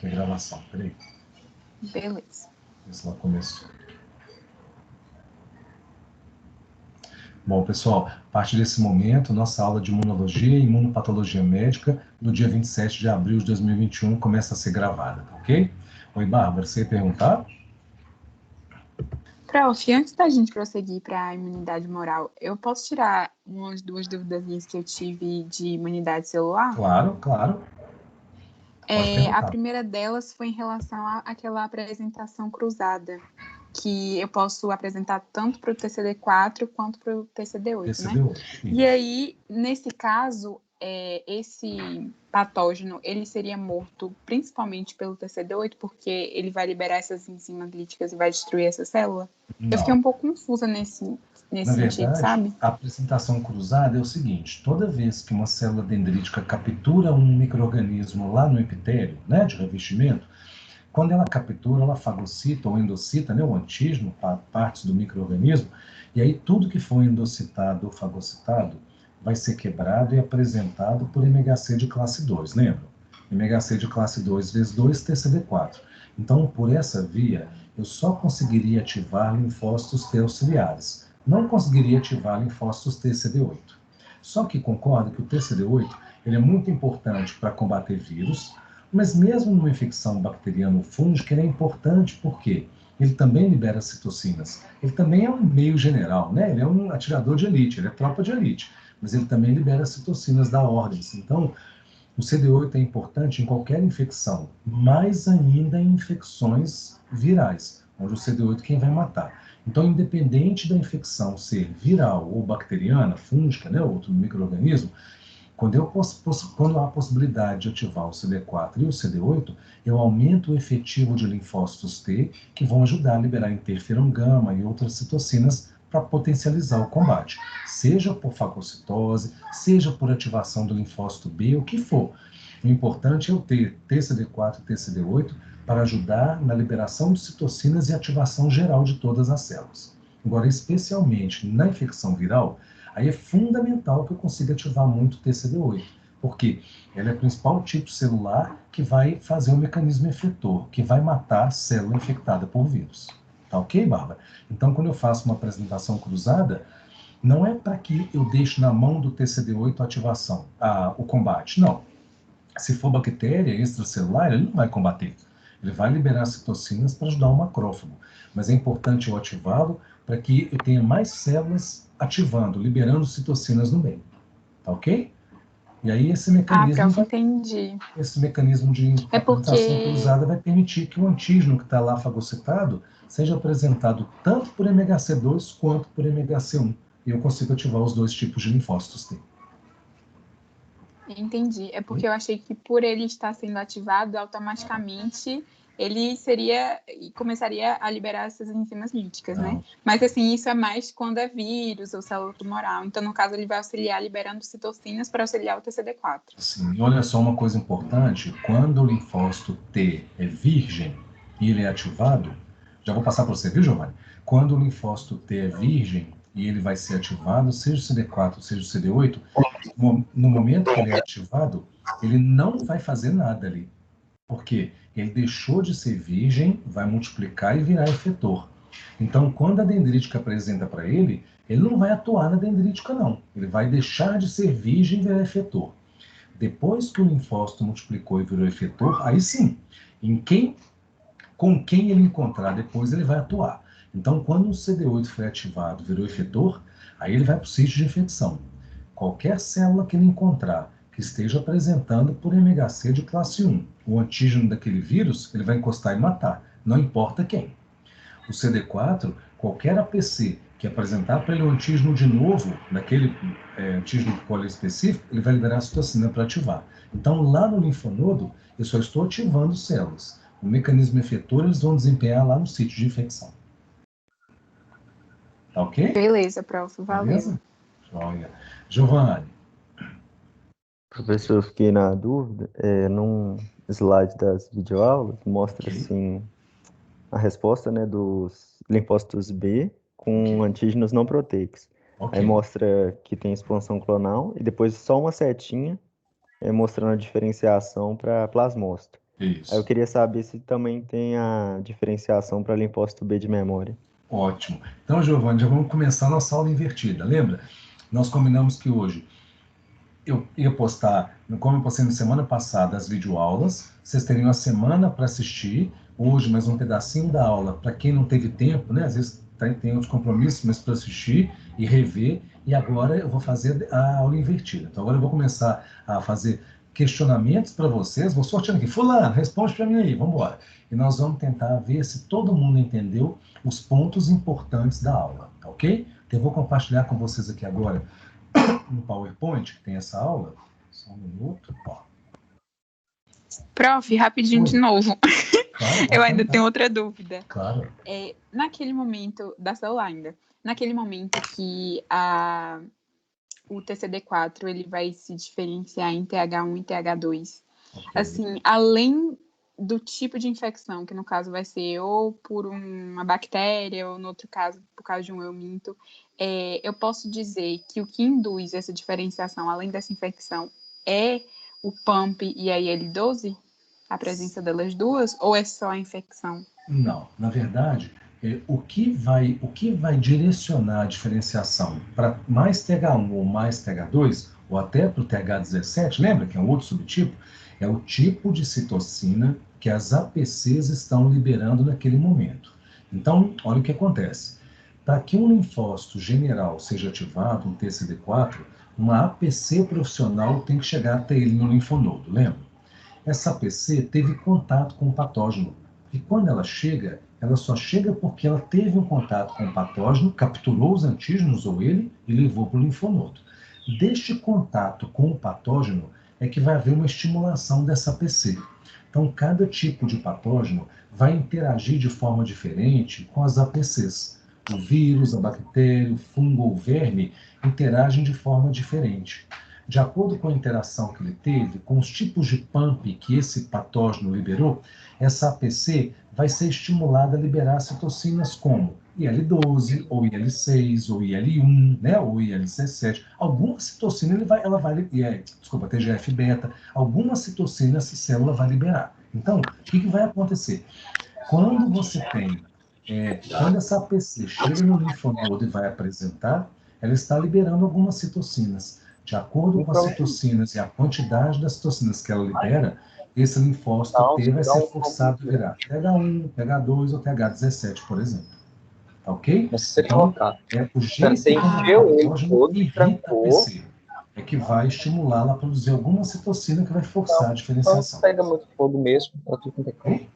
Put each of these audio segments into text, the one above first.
aqui a gravação. Peraí. Beleza. Ver se ela começou. Bom, pessoal, a partir desse momento, nossa aula de imunologia e imunopatologia médica, no dia 27 de abril de 2021, começa a ser gravada, tá ok? Oi, Bárbara, você ia perguntar? Prof, antes da gente prosseguir para a imunidade moral, eu posso tirar umas duas dúvidas que eu tive de imunidade celular? Claro, claro. Pode perguntar. A primeira delas foi em relação àquela apresentação cruzada, que eu posso apresentar tanto para o TCD4 quanto para o TCD8, TCD8, né? E aí, nesse caso, esse patógeno, ele seria morto principalmente pelo TCD8, porque ele vai liberar essas enzimas líticas e vai destruir essa célula? Não. Eu fiquei um pouco confusa nesse Na sentido, verdade, sabe? a apresentação cruzada é o seguinte: toda vez que uma célula dendrítica captura um micro-organismo lá no epitélio, né, de revestimento, quando ela captura, ela fagocita ou endocita, né, o antígeno, partes do micro-organismo, e aí tudo que for endocitado ou fagocitado vai ser quebrado e apresentado por MHC de classe 2, lembra? MHC de classe 2 vezes 2, TCD4. Então, por essa via, eu só conseguiria ativar linfócitos T auxiliares. Não conseguiria ativar linfócitos TCD8. Só que concordo que o TCD8 ele é muito importante para combater vírus, mas mesmo numa infecção bacteriana ou fúngica, ele é importante porque ele também libera citocinas. Ele também é um meio general, né? Ele é um atirador de elite, ele é tropa de elite, mas ele também libera citocinas da ordem. Então, o CD8 é importante em qualquer infecção, mais ainda em infecções virais, onde o CD8 é quem vai matar. Então, independente da infecção ser viral ou bacteriana, fúngica, né, outro micro-organismo, quando há a possibilidade de ativar o CD4 e o CD8, eu aumento o efetivo de linfócitos T, que vão ajudar a liberar interferon gama e outras citocinas para potencializar o combate, seja por fagocitose, seja por ativação do linfócito B, o que for. O importante é eu ter TCD4 e TCD8 para ajudar na liberação de citocinas e ativação geral de todas as células. Agora, especialmente na infecção viral, aí é fundamental que eu consiga ativar muito o TCD8, porque ela é o principal tipo celular que vai fazer o mecanismo efetor, que vai matar a célula infectada por vírus. Tá ok, Bárbara? Então, quando eu faço uma apresentação cruzada, não é para que eu deixe na mão do TCD8 a ativação, o combate. Não. Se for bactéria extracelular, ele não vai combater. Ele vai liberar citocinas para ajudar o macrófago. Mas é importante eu ativá-lo para que eu tenha mais células ativando, liberando citocinas no meio. Tá ok? E aí esse mecanismo, Prof, entendi. esse mecanismo de apresentação cruzada vai permitir que o antígeno que está lá fagocitado seja apresentado tanto por MHC2 quanto por MHC1. E eu consigo ativar os dois tipos de linfócitos T. Entendi. É porque eu achei que por ele estar sendo ativado, automaticamente ele começaria a liberar essas enzimas líticas, né? Mas assim, isso é mais quando é vírus ou célula tumoral. Então, no caso, ele vai auxiliar liberando citocinas para auxiliar o TCD4. Sim, olha só uma coisa importante, quando o linfócito T é virgem e ele é ativado, já vou passar para você, viu, Giovanni? Quando o linfócito T é virgem e ele vai ser ativado, seja o CD4, seja o CD8, no momento que ele é ativado, ele não vai fazer nada ali. Porque ele deixou de ser virgem, vai multiplicar e virar efetor. Então, quando a dendrítica apresenta para ele, ele não vai atuar na dendrítica, não. Ele vai deixar de ser virgem e virar efetor. Depois que o linfócito multiplicou e virou efetor, aí sim, com quem ele encontrar depois, ele vai atuar. Então, quando o CD8 foi ativado, virou efetor, aí ele vai para o sítio de infecção. Qualquer célula que ele encontrar que esteja apresentando por MHC de classe 1 o antígeno daquele vírus, ele vai encostar e matar, não importa quem. O CD4, qualquer APC que apresentar para ele o antígeno de novo, daquele antígeno poliespecífico, ele vai liberar a citocina para ativar. Então, lá no linfonodo, eu só estou ativando células. O mecanismo efetor eles vão desempenhar lá no sítio de infecção. Tá ok? Beleza, prof. Valeu. Beleza? Joia. Giovanni. Professor, eu fiquei na dúvida, num slide das videoaulas, mostra assim a resposta, né, dos linfócitos B com antígenos não proteicos. Aí mostra que tem expansão clonal e depois só uma setinha mostrando a diferenciação para plasmócito. Aí eu Isso. queria saber se também tem a diferenciação para linfócito B de memória. Ótimo. Então, Giovanni, já vamos começar a nossa aula invertida. Lembra? Nós combinamos que hoje eu ia postar, como eu postei na semana passada, as videoaulas. Vocês teriam a semana para assistir. Hoje, mais um pedacinho da aula, para quem não teve tempo, né? Às vezes tem outros compromissos, mas para assistir e rever. E agora eu vou fazer a aula invertida. Então, agora eu vou começar a fazer questionamentos para vocês. Vou sorteando aqui. Fulano, responde para mim aí. Vamos embora. E nós vamos tentar ver se todo mundo entendeu os pontos importantes da aula, tá ok? Então, eu vou compartilhar com vocês aqui agora no PowerPoint, que tem essa aula. Só um minuto. Ó. Prof, rapidinho Oi. de novo. Claro, Eu ainda tenho outra dúvida. Claro. Naquele momento, da celular ainda, naquele momento que o TCD4 ele vai se diferenciar em TH1 e TH2, Okay. assim, além do tipo de infecção, que no caso vai ser ou por uma bactéria, ou no outro caso, por causa de um euminto, eu posso dizer que o que induz essa diferenciação, além dessa infecção, é o PAMP e a IL-12? A presença delas duas? Ou é só a infecção? Não, na verdade, o que vai direcionar a diferenciação para mais TH1 ou mais TH2, ou até para o TH17, lembra que é um outro subtipo? É o tipo de citocina que as APCs estão liberando naquele momento. Então, olha o que acontece. Para que um linfócito general seja ativado, um TCD4, uma APC profissional tem que chegar até ele no linfonodo, lembra? Essa APC teve contato com o patógeno. E quando ela chega, ela só chega porque ela teve um contato com o patógeno, capturou os antígenos ou ele e levou para o linfonodo. Deste contato com o patógeno é que vai haver uma estimulação dessa APC. Então, cada tipo de patógeno vai interagir de forma diferente com as APCs. O vírus, a bactéria, o fungo ou o verme interagem de forma diferente. De acordo com a interação que ele teve, com os tipos de PAMP que esse patógeno liberou, essa APC vai ser estimulada a liberar citocinas como IL-12, ou IL-6, ou IL-1, né, ou IL-17. Alguma citocina TGF-beta, alguma citocina essa célula vai liberar. Então, o que vai acontecer? Quando você tem, quando essa APC chega no linfonodo e vai apresentar, ela está liberando algumas citocinas. De acordo com as citocinas e a quantidade das citocinas que ela libera, esse linfócito T vai ser forçado a virar TH1, TH2 ou TH17, por exemplo. Tá ok? Mas se você Então, colocar, o jeito você como encheu o ele patógeno todo e irrita a trancou. PC é que vai estimulá-la a produzir alguma citocina que vai forçar a Então diferenciação. pega muito fogo mesmo, pra tudo quanto é canto.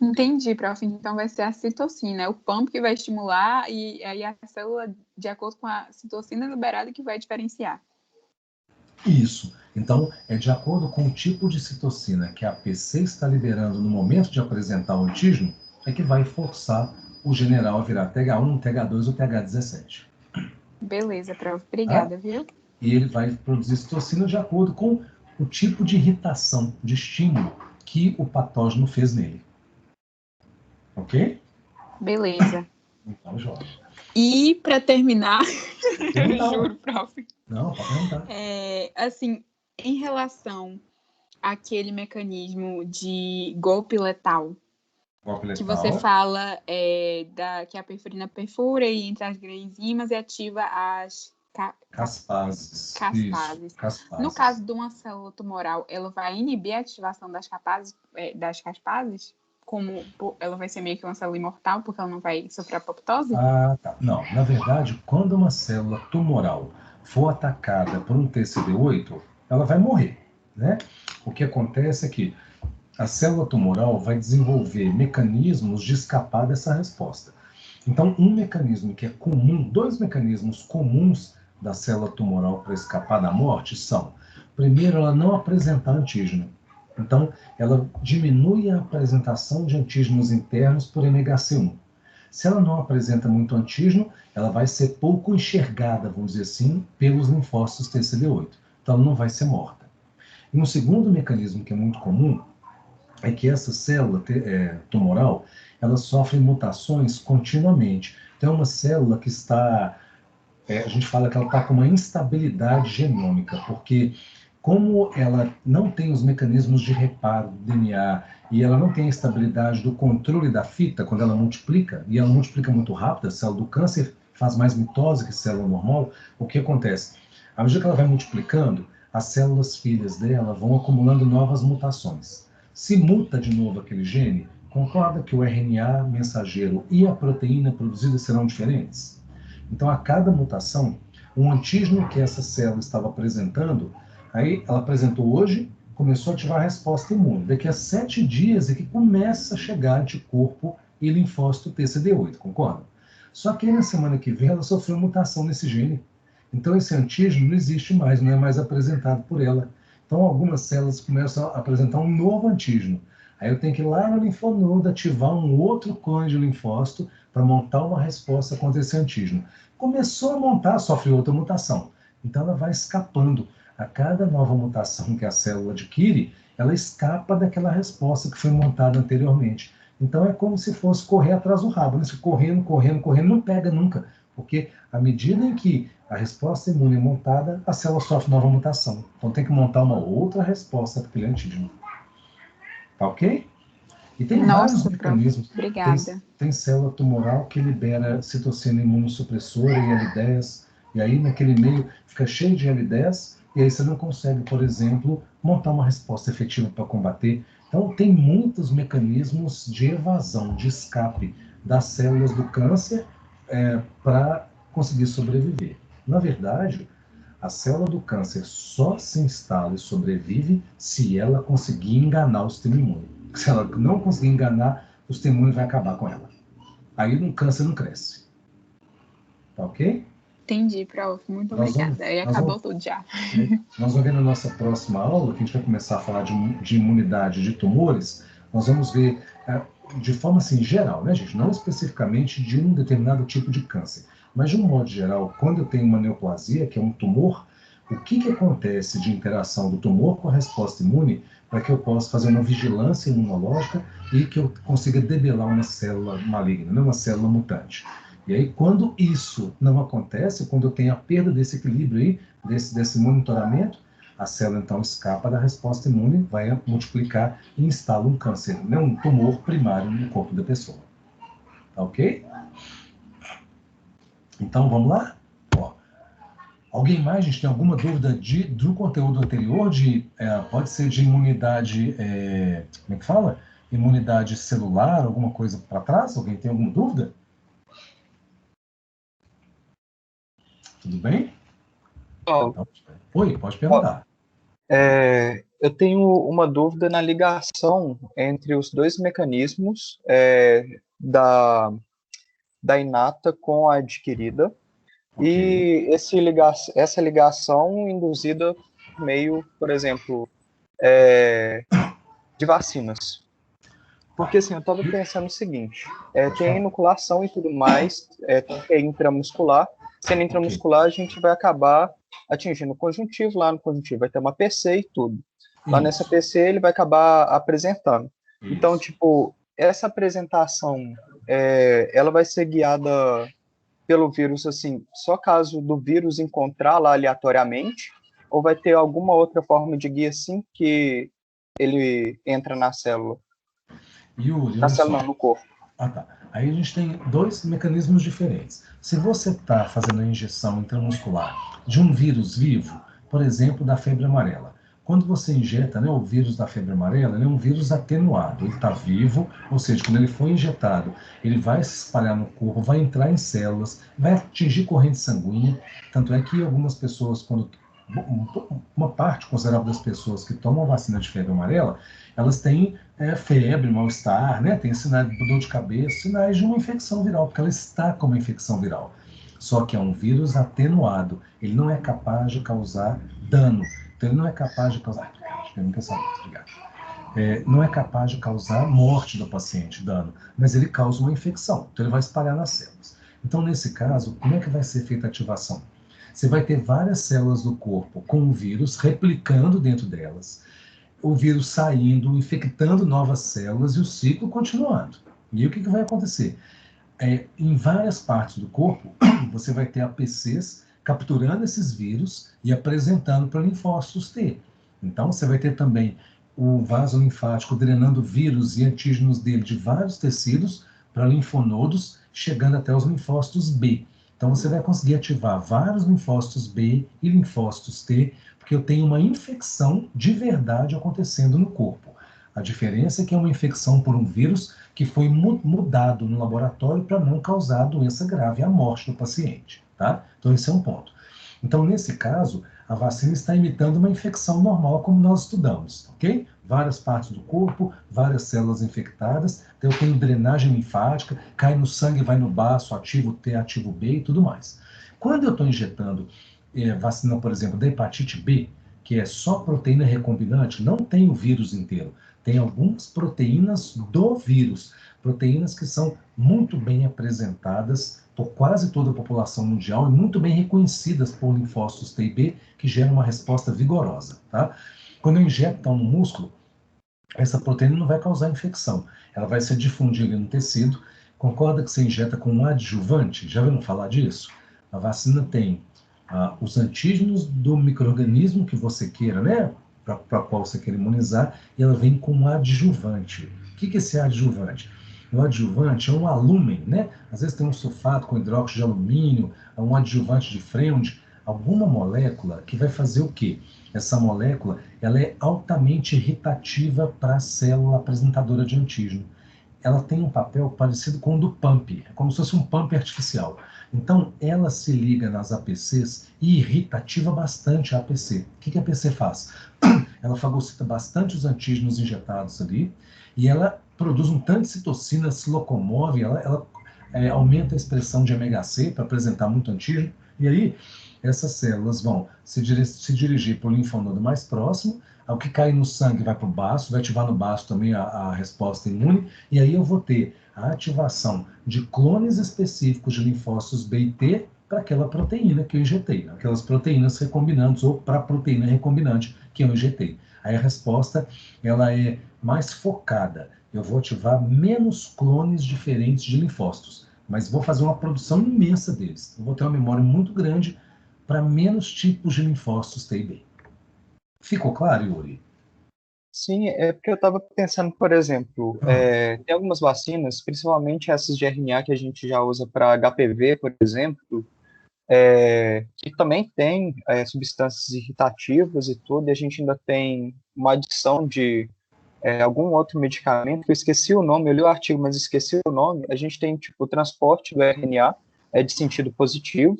Entendi, prof. Então vai ser a citocina, é o PAMP que vai estimular e aí a célula, de acordo com a citocina liberada, que vai diferenciar. Isso. Então, é de acordo com o tipo de citocina que a APC está liberando no momento de apresentar o antígeno, é que vai forçar o general a virar TH1, TH2 ou TH17. Beleza, prof. Obrigada, viu? E ele vai produzir citocina de acordo com o tipo de irritação, de estímulo que o patógeno fez nele. Ok? Beleza. Então, joga. E, para terminar, juro, prof. Não, pode perguntar. Assim, em relação àquele mecanismo de golpe letal, que você fala que a perfurina perfura e entra as granzimas e ativa as caspases. Isso, caspases. No caso de uma célula tumoral, ela vai inibir a ativação das caspases? Como ela vai ser meio que uma célula imortal, porque ela não vai sofrer apoptose? Tá. Não, na verdade, quando uma célula tumoral for atacada por um TCD8, ela vai morrer, né? O que acontece é que a célula tumoral vai desenvolver mecanismos de escapar dessa resposta. Então, um mecanismo que é comum, dois mecanismos comuns da célula tumoral para escapar da morte são, primeiro, ela não apresentar antígeno. Então, ela diminui a apresentação de antígenos internos por MHC1. Se ela não apresenta muito antígeno, ela vai ser pouco enxergada, vamos dizer assim, pelos linfócitos TCD8. Então, ela não vai ser morta. E um segundo mecanismo que é muito comum é que essa célula tumoral, ela sofre mutações continuamente. Então, é uma célula que está... a gente fala que ela está com uma instabilidade genômica, porque como ela não tem os mecanismos de reparo do DNA e ela não tem a estabilidade do controle da fita quando ela multiplica, e ela multiplica muito rápido, a célula do câncer faz mais mitose que a célula normal, o que acontece? À medida que ela vai multiplicando, as células filhas dela vão acumulando novas mutações. Se muta de novo aquele gene, concorda que o RNA mensageiro e a proteína produzida serão diferentes? Então, a cada mutação, um antígeno que essa célula estava apresentando, aí ela apresentou hoje, começou a ativar a resposta imune. Daqui a 7 dias é que começa a chegar anticorpo e linfócito TCD8, concorda? Só que aí, na semana que vem ela sofreu mutação nesse gene. Então esse antígeno não existe mais, não é mais apresentado por ela. Então algumas células começam a apresentar um novo antígeno. Aí eu tenho que ir lá no linfonodo ativar um outro clone de linfócito para montar uma resposta contra esse antígeno. Começou a montar, sofre outra mutação. Então ela vai escapando. A cada nova mutação que a célula adquire, ela escapa daquela resposta que foi montada anteriormente. Então é como se fosse correr atrás do rabo, né? Se correndo, correndo, correndo, não pega nunca. Porque à medida em que a resposta imune é montada, a célula sofre nova mutação. Então tem que montar uma outra resposta para aquele antígeno. Tá ok? E tem vários mecanismos. Obrigada. Tem célula tumoral que libera citocina imunossupressora e L10, e aí naquele meio fica cheio de L10, e aí você não consegue, por exemplo, montar uma resposta efetiva para combater. Então tem muitos mecanismos de evasão, de escape das células do câncer para conseguir sobreviver. Na verdade, a célula do câncer só se instala e sobrevive se ela conseguir enganar o sistema imune. Se ela não conseguir enganar, o sistema imune vai acabar com ela. Aí o câncer não cresce. Tá ok? Entendi, prof. Muito obrigada. Aí acabou tudo já. Nós vamos ver na nossa próxima aula, que a gente vai começar a falar de imunidade de tumores, nós vamos ver de forma assim, geral, né, gente? Não especificamente de um determinado tipo de câncer, mas de um modo geral, quando eu tenho uma neoplasia, que é um tumor, o que acontece de interação do tumor com a resposta imune para que eu possa fazer uma vigilância imunológica e que eu consiga debelar uma célula maligna, né, uma célula mutante. E aí, quando isso não acontece, quando eu tenho a perda desse equilíbrio aí, desse monitoramento, a célula então escapa da resposta imune, vai multiplicar e instala um câncer, né, um tumor primário no corpo da pessoa. Tá ok? Então, vamos lá? Ó, alguém mais, gente, tem alguma dúvida do conteúdo anterior? Pode ser de imunidade, como é que fala? Imunidade celular, alguma coisa para trás? Alguém tem alguma dúvida? Tudo bem? Oi, pode perguntar. Eu tenho uma dúvida na ligação entre os dois mecanismos da inata com a adquirida, okay. E essa ligação induzida por meio, por exemplo, de vacinas. Porque assim, eu estava pensando o seguinte, tem a inoculação e tudo mais, tem intramuscular. Sendo intramuscular, a gente vai acabar atingindo o conjuntivo, lá no conjuntivo vai ter uma PC e tudo. Lá nessa PC ele vai acabar apresentando. Isso. Então, tipo, essa apresentação, ela vai ser guiada pelo vírus, assim, só caso do vírus encontrar lá aleatoriamente, ou vai ter alguma outra forma de guia, assim, que ele entra na célula? Yuri, na célula, não, no corpo. Ah, tá. Aí a gente tem dois mecanismos diferentes. Se você está fazendo a injeção intramuscular de um vírus vivo, por exemplo, da febre amarela, quando você injeta, né, o vírus da febre amarela, ele é um vírus atenuado, ele está vivo, ou seja, quando ele for injetado, ele vai se espalhar no corpo, vai entrar em células, vai atingir corrente sanguínea, tanto é que algumas pessoas, uma parte considerável das pessoas que tomam a vacina de febre amarela, elas têm febre, mal-estar, né? Tem sinais de dor de cabeça, sinais de uma infecção viral, porque ela está com uma infecção viral. Só que é um vírus atenuado, ele não é capaz de causar dano. Então, ele não é capaz de causar... não é capaz de causar morte do paciente, dano, mas ele causa uma infecção, então ele vai espalhar nas células. Então, nesse caso, como é que vai ser feita a ativação? Você vai ter várias células do corpo com o vírus replicando dentro delas, o vírus saindo, infectando novas células e o ciclo continuando. E aí, o que vai acontecer? Em várias partes do corpo, você vai ter APCs capturando esses vírus e apresentando para linfócitos T. Então, você vai ter também o vaso linfático drenando vírus e antígenos dele de vários tecidos para linfonodos, chegando até os linfócitos B. Então, você vai conseguir ativar vários linfócitos B e linfócitos T, porque eu tenho uma infecção de verdade acontecendo no corpo. A diferença é que é uma infecção por um vírus que foi mudado no laboratório para não causar doença grave, a morte do paciente, tá? Então, esse é um ponto. Então, nesse caso, a vacina está imitando uma infecção normal, como nós estudamos, ok? Várias partes do corpo, várias células infectadas, então eu tenho drenagem linfática, cai no sangue, vai no baço, ativo T, ativo B e tudo mais. Quando eu estou injetando vacina, por exemplo, da hepatite B, que é só proteína recombinante, não tem o vírus inteiro, tem algumas proteínas do vírus, proteínas que são muito bem apresentadas por quase toda a população mundial e muito bem reconhecidas por linfócitos T e B, que geram uma resposta vigorosa, tá? Quando eu injeto então, no músculo, essa proteína não vai causar infecção, ela vai se difundir no tecido. Concorda que você injeta com um adjuvante? Já ouviram falar disso? A vacina tem os antígenos do micro-organismo que você queira, né? Para qual você quer imunizar, e ela vem com um adjuvante. O que é esse adjuvante? O adjuvante é um alúmen, né? Às vezes tem um sulfato com hidróxido de alumínio, um adjuvante de Freund, alguma molécula que vai fazer o quê? Essa molécula, ela é altamente irritativa para a célula apresentadora de antígeno. Ela tem um papel parecido com o do pump, é como se fosse um pump artificial. Então, ela se liga nas APCs e irrita, ativa bastante a APC. O que a APC faz? Ela fagocita bastante os antígenos injetados ali e ela produz um tanto de citocina, se locomove, ela aumenta a expressão de ômega C para apresentar muito antígeno, e aí essas células vão se dirigir para o linfonodo mais próximo, o que cai no sangue vai para o baço, vai ativar no baço também a resposta imune, e aí eu vou ter a ativação de clones específicos de linfócitos B e T para aquela proteína que eu injetei, aquelas proteínas recombinantes ou para a proteína recombinante que eu injetei. Aí a resposta ela é mais focada. Eu vou ativar menos clones diferentes de linfócitos, mas vou fazer uma produção imensa deles. Eu vou ter uma memória muito grande para menos tipos de linfócitos T e B. Ficou claro, Yuri? Sim, é porque eu estava pensando, por exemplo, tem algumas vacinas, principalmente essas de RNA que a gente já usa para HPV, por exemplo, que também tem substâncias irritativas e tudo, e a gente ainda tem uma adição de algum outro medicamento, que eu esqueci o nome, eu li o artigo, mas esqueci o nome. A gente tem, tipo, o transporte do RNA de sentido positivo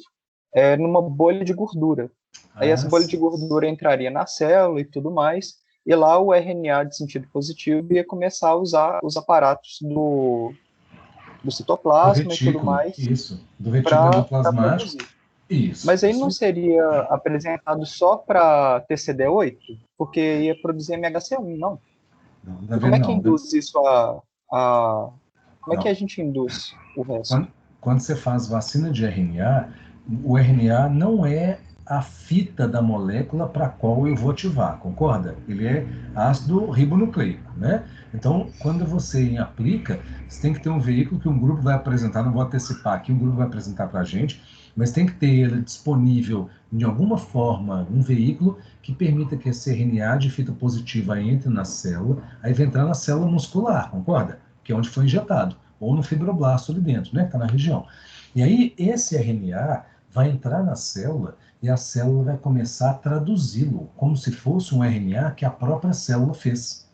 numa bolha de gordura. Aí essa bolha de gordura entraria na célula e tudo mais, e lá o RNA de sentido positivo ia começar a usar os aparatos do citoplasma e tudo mais. Isso, do retículo endoplasmático. Isso. Mas aí não seria apresentado só para TCD8? Porque ia produzir MHC1, não? Como é que induz isso como é que a gente induz o resto? Quando você faz vacina de RNA, o RNA não é a fita da molécula para a qual eu vou ativar, concorda? Ele é ácido ribonucleico, né? Então, quando você aplica, você tem que ter um veículo que um grupo vai apresentar, não vou antecipar aqui, um grupo vai apresentar para a gente, mas tem que ter ele disponível de alguma forma, um veículo que permita que esse RNA de fita positiva entre na célula, aí vai entrar na célula muscular, concorda? Que é onde foi injetado, ou no fibroblasto ali dentro, né? Que está na região. E aí, esse RNA vai entrar na célula e a célula vai começar a traduzi-lo, como se fosse um RNA que a própria célula fez.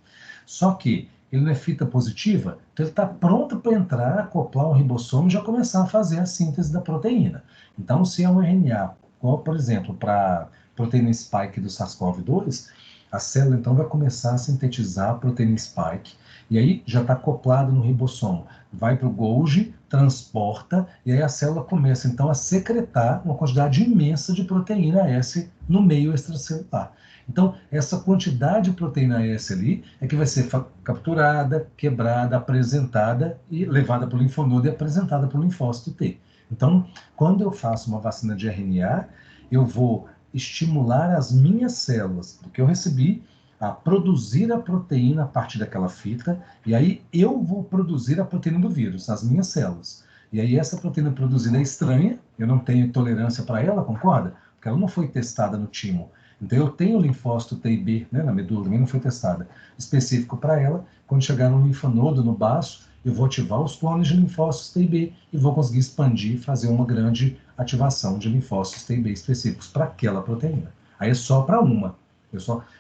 Só que ele não é fita positiva, então ele está pronto para entrar, acoplar um ribossomo e já começar a fazer a síntese da proteína. Então, se é um RNA, como por exemplo, para proteína spike do SARS-CoV-2, a célula então vai começar a sintetizar a proteína spike, e aí já está acoplado no ribossomo. Vai para o Golgi, transporta, e aí a célula começa então a secretar uma quantidade imensa de proteína S no meio extracelular. Então, essa quantidade de proteína S ali é que vai ser capturada, quebrada, apresentada e levada para o linfonodo e apresentada para o linfócito T. Então, quando eu faço uma vacina de RNA, eu vou estimular as minhas células, porque eu recebi, a produzir a proteína a partir daquela fita, e aí eu vou produzir a proteína do vírus, as minhas células. E aí essa proteína produzida é estranha, eu não tenho tolerância para ela, concorda? Porque ela não foi testada no timo. Então, eu tenho linfócito TIB, né, na medula, não foi testada, específico para ela. Quando chegar no linfonodo, no baço, eu vou ativar os clones de linfócitos TIB e vou conseguir expandir e fazer uma grande ativação de linfócitos TIB específicos para aquela proteína. Aí é só para uma.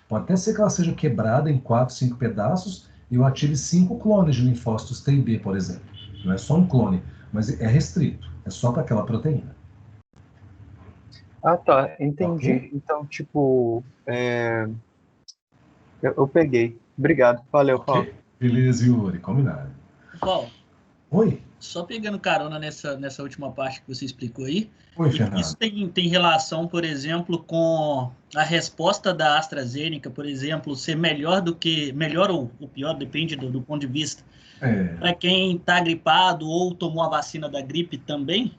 Pode até ser que ela seja quebrada em 4, 5 pedaços e eu ative 5 clones de linfócitos TIB, por exemplo. Não é só um clone, mas é restrito. É só para aquela proteína. Ah, tá, entendi. Ok? Então, tipo, eu peguei. Obrigado. Valeu, Paulo. Ok? Beleza, Yuri, combinado. Paulo, Oi? só pegando carona nessa última parte que você explicou aí, Oi, isso Fernando. tem relação, por exemplo, com a resposta da AstraZeneca, por exemplo, ser melhor ou pior, depende do ponto de vista, para quem está gripado ou tomou a vacina da gripe também?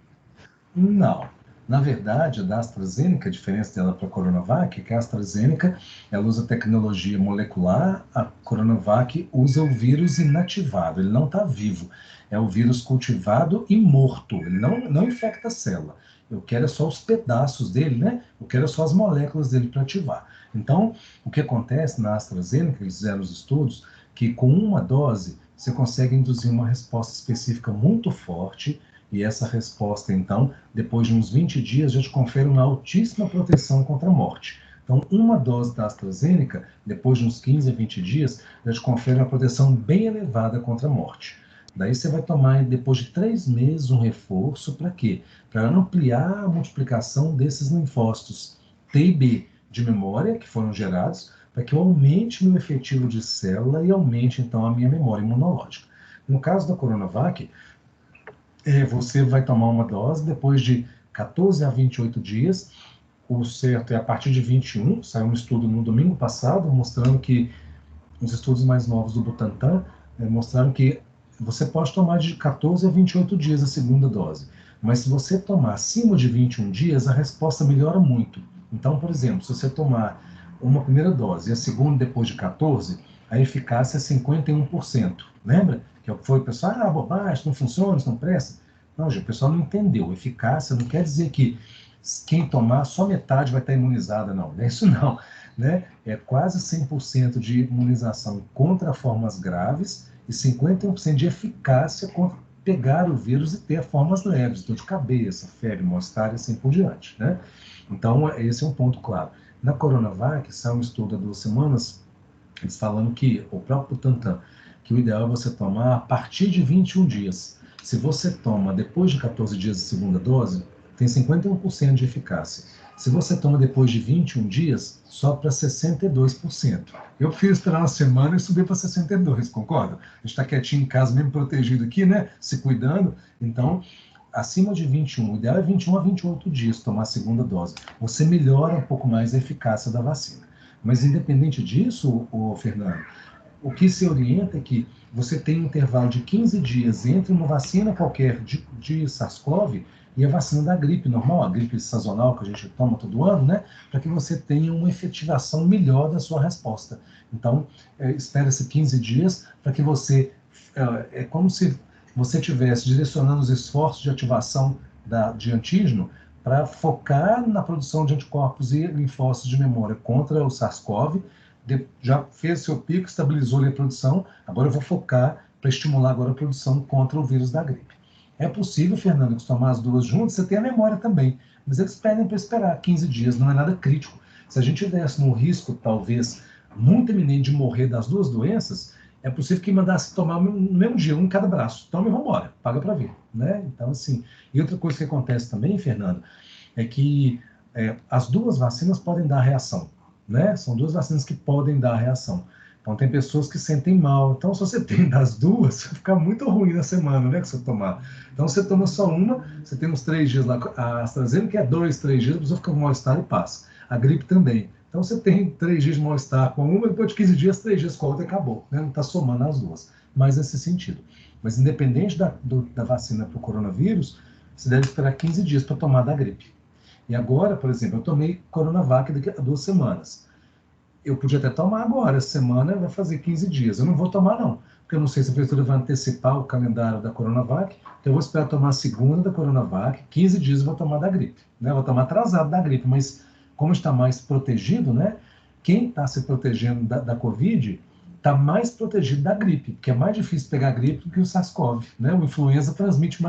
Não. Na verdade, a da AstraZeneca, a diferença dela para a Coronavac é que a AstraZeneca ela usa tecnologia molecular, a Coronavac usa o vírus inativado, ele não está vivo. É o vírus cultivado e morto, ele não infecta a célula. Eu quero só os pedaços dele, né? Eu quero só as moléculas dele para ativar. Então, o que acontece na AstraZeneca, eles fizeram os estudos, que com uma dose você consegue induzir uma resposta específica muito forte, e essa resposta, então, depois de uns 20 dias, já te confere uma altíssima proteção contra a morte. Então, uma dose da AstraZeneca, depois de uns 15 a 20 dias, já te confere uma proteção bem elevada contra a morte. Daí você vai tomar, depois de 3 meses, um reforço para quê? Para ampliar a multiplicação desses linfócitos TB de memória que foram gerados, para que eu aumente meu efetivo de célula e aumente, então, a minha memória imunológica. No caso da Coronavac, você vai tomar uma dose depois de 14 a 28 dias. O certo é a partir de 21. Saiu um estudo no domingo passado mostrando que os estudos mais novos do Butantan mostraram que você pode tomar de 14 a 28 dias a segunda dose. Mas se você tomar acima de 21 dias, a resposta melhora muito. Então, por exemplo, se você tomar uma primeira dose e a segunda depois de 14, a eficácia é 51%. Lembra? Que foi o pessoal, bobagem, isso não funciona, isso não presta. Não, gente, o pessoal não entendeu. Eficácia não quer dizer que quem tomar só metade vai estar imunizada, não. Não é isso não. Né? É quase 100% de imunização contra formas graves e 51% de eficácia contra pegar o vírus e ter formas leves, dor de cabeça, febre, mal-estar e assim por diante. Né? Então, esse é um ponto claro. Na Coronavac, saiu um estudo há 2 semanas, eles falando que, o próprio Butantan, que o ideal é você tomar a partir de 21 dias. Se você toma depois de 14 dias de segunda dose, tem 51% de eficácia. Se você toma depois de 21 dias, só para 62%. Eu prefiro esperar uma semana e subir para 62%, concorda? A gente está quietinho em casa, mesmo protegido aqui, né? Se cuidando. Então, acima de 21, o ideal é 21 a 28 dias tomar a segunda dose. Você melhora um pouco mais a eficácia da vacina. Mas, independente disso, Fernando, o que se orienta é que você tem um intervalo de 15 dias entre uma vacina qualquer de SARS-CoV e a vacina da gripe normal, a gripe sazonal que a gente toma todo ano, né? Para que você tenha uma efetivação melhor da sua resposta. Então, espera-se 15 dias para que você... É como se você estivesse direcionando os esforços de ativação de antígeno para focar na produção de anticorpos e linfócitos de memória contra o SARS-CoV, já fez seu pico, estabilizou a produção, agora eu vou focar para estimular agora a produção contra o vírus da gripe. É possível, Fernando, que tomar as duas juntas, você tem a memória também, mas eles pedem para esperar 15 dias, não é nada crítico. Se a gente tivesse no risco, talvez, muito iminente de morrer das duas doenças, é possível que mandasse tomar no mesmo dia, um em cada braço. Toma e vamos embora, paga para ver. Né? Então, assim, e outra coisa que acontece também, Fernando, é que as duas vacinas podem dar reação. Né? São duas vacinas que podem dar reação. Então, tem pessoas que sentem mal. Então, se você tem das duas, vai ficar muito ruim na semana, né, que você tomar. Então, você toma só uma, você tem uns 3 dias lá, a AstraZeneca é 2, 3 dias, a pessoa fica com mal-estar e passa. A gripe também. Então, você tem 3 dias de mal-estar com uma, depois de 15 dias, 3 dias com a outra e acabou. Né? Não está somando as duas. Mas nesse sentido. Mas, independente da vacina para o coronavírus, você deve esperar 15 dias para tomar da gripe. E agora, por exemplo, eu tomei Coronavac daqui a 2 semanas. Eu podia até tomar agora, essa semana vai fazer 15 dias. Eu não vou tomar, não, porque eu não sei se a prefeitura vai antecipar o calendário da Coronavac, então eu vou esperar tomar a segunda da Coronavac, 15 dias eu vou tomar da gripe. Né? Eu vou tomar atrasado da gripe, mas como está mais protegido, né? Quem está se protegendo da Covid está mais protegido da gripe, porque é mais difícil pegar a gripe do que o SARS-CoV, né? O influenza transmite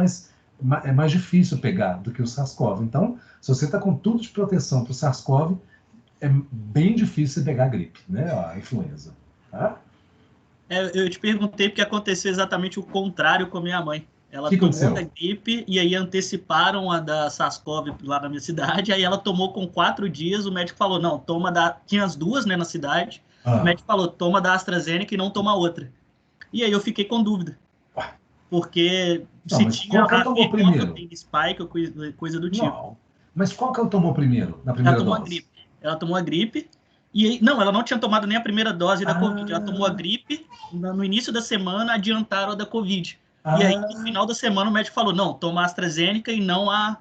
é mais difícil pegar do que o SARS-CoV. Então, se você está com tudo de proteção para o SARS-CoV, é bem difícil pegar a gripe, né? A influenza, tá? Eu te perguntei porque aconteceu exatamente o contrário com a minha mãe. Ela que tomou aconteceu? Da gripe e aí anteciparam a da SARS-CoV lá na minha cidade. Aí ela tomou com 4 dias. O médico falou: não, toma da. Tinha as duas, né, na cidade. O médico falou: toma da AstraZeneca e não toma outra. E aí eu fiquei com dúvida. Porque não, se tinha qual que ela tomou primeiro? Tem spike ou coisa do tipo. Não. Mas qual que ela tomou primeiro, na primeira dose? Ela tomou a gripe. E aí, não, ela não tinha tomado nem a primeira dose da Covid. Ela tomou a gripe. No início da semana, adiantaram a da Covid. E aí, no final da semana, o médico falou: não, toma a AstraZeneca e não a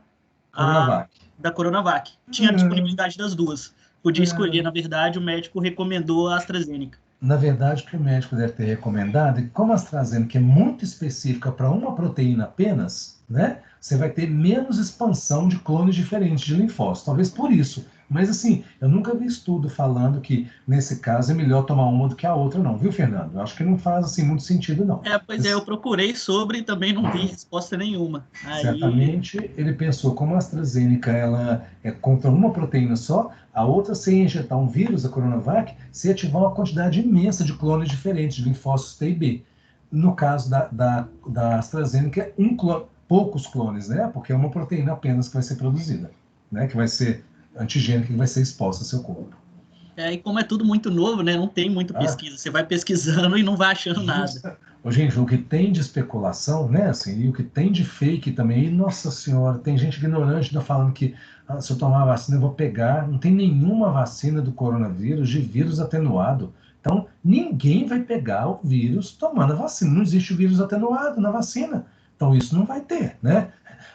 da Coronavac. Tinha disponibilidade das duas. Podia escolher, na verdade, o médico recomendou a AstraZeneca. Na verdade, o que o médico deve ter recomendado é que, como a AstraZeneca é muito específica para uma proteína apenas, né, você vai ter menos expansão de clones diferentes de linfócitos. Talvez por isso. Mas, assim, eu nunca vi estudo falando que, nesse caso, é melhor tomar uma do que a outra, não. Viu, Fernando? Eu acho que não faz, assim, muito sentido, não. Eu procurei sobre e também não vi resposta nenhuma. Certamente, ele pensou, como a AstraZeneca ela é contra uma proteína só, a outra, se injetar um vírus, a Coronavac, se ativar uma quantidade imensa de clones diferentes, de linfócitos T e B. No caso da AstraZeneca, poucos clones, né? Porque é uma proteína apenas que vai ser produzida, né? Que vai ser antigênica, que vai ser exposta ao seu corpo. E como é tudo muito novo, né? Não tem muita pesquisa. Você vai pesquisando e não vai achando nada. Gente, o que tem de especulação, né? Assim, e o que tem de fake também, nossa senhora, tem gente ignorante ainda falando que se eu tomar a vacina eu vou pegar. Não tem nenhuma vacina do coronavírus de vírus atenuado. Então, ninguém vai pegar o vírus tomando a vacina. Não existe o vírus atenuado na vacina. Então, isso não vai ter, né?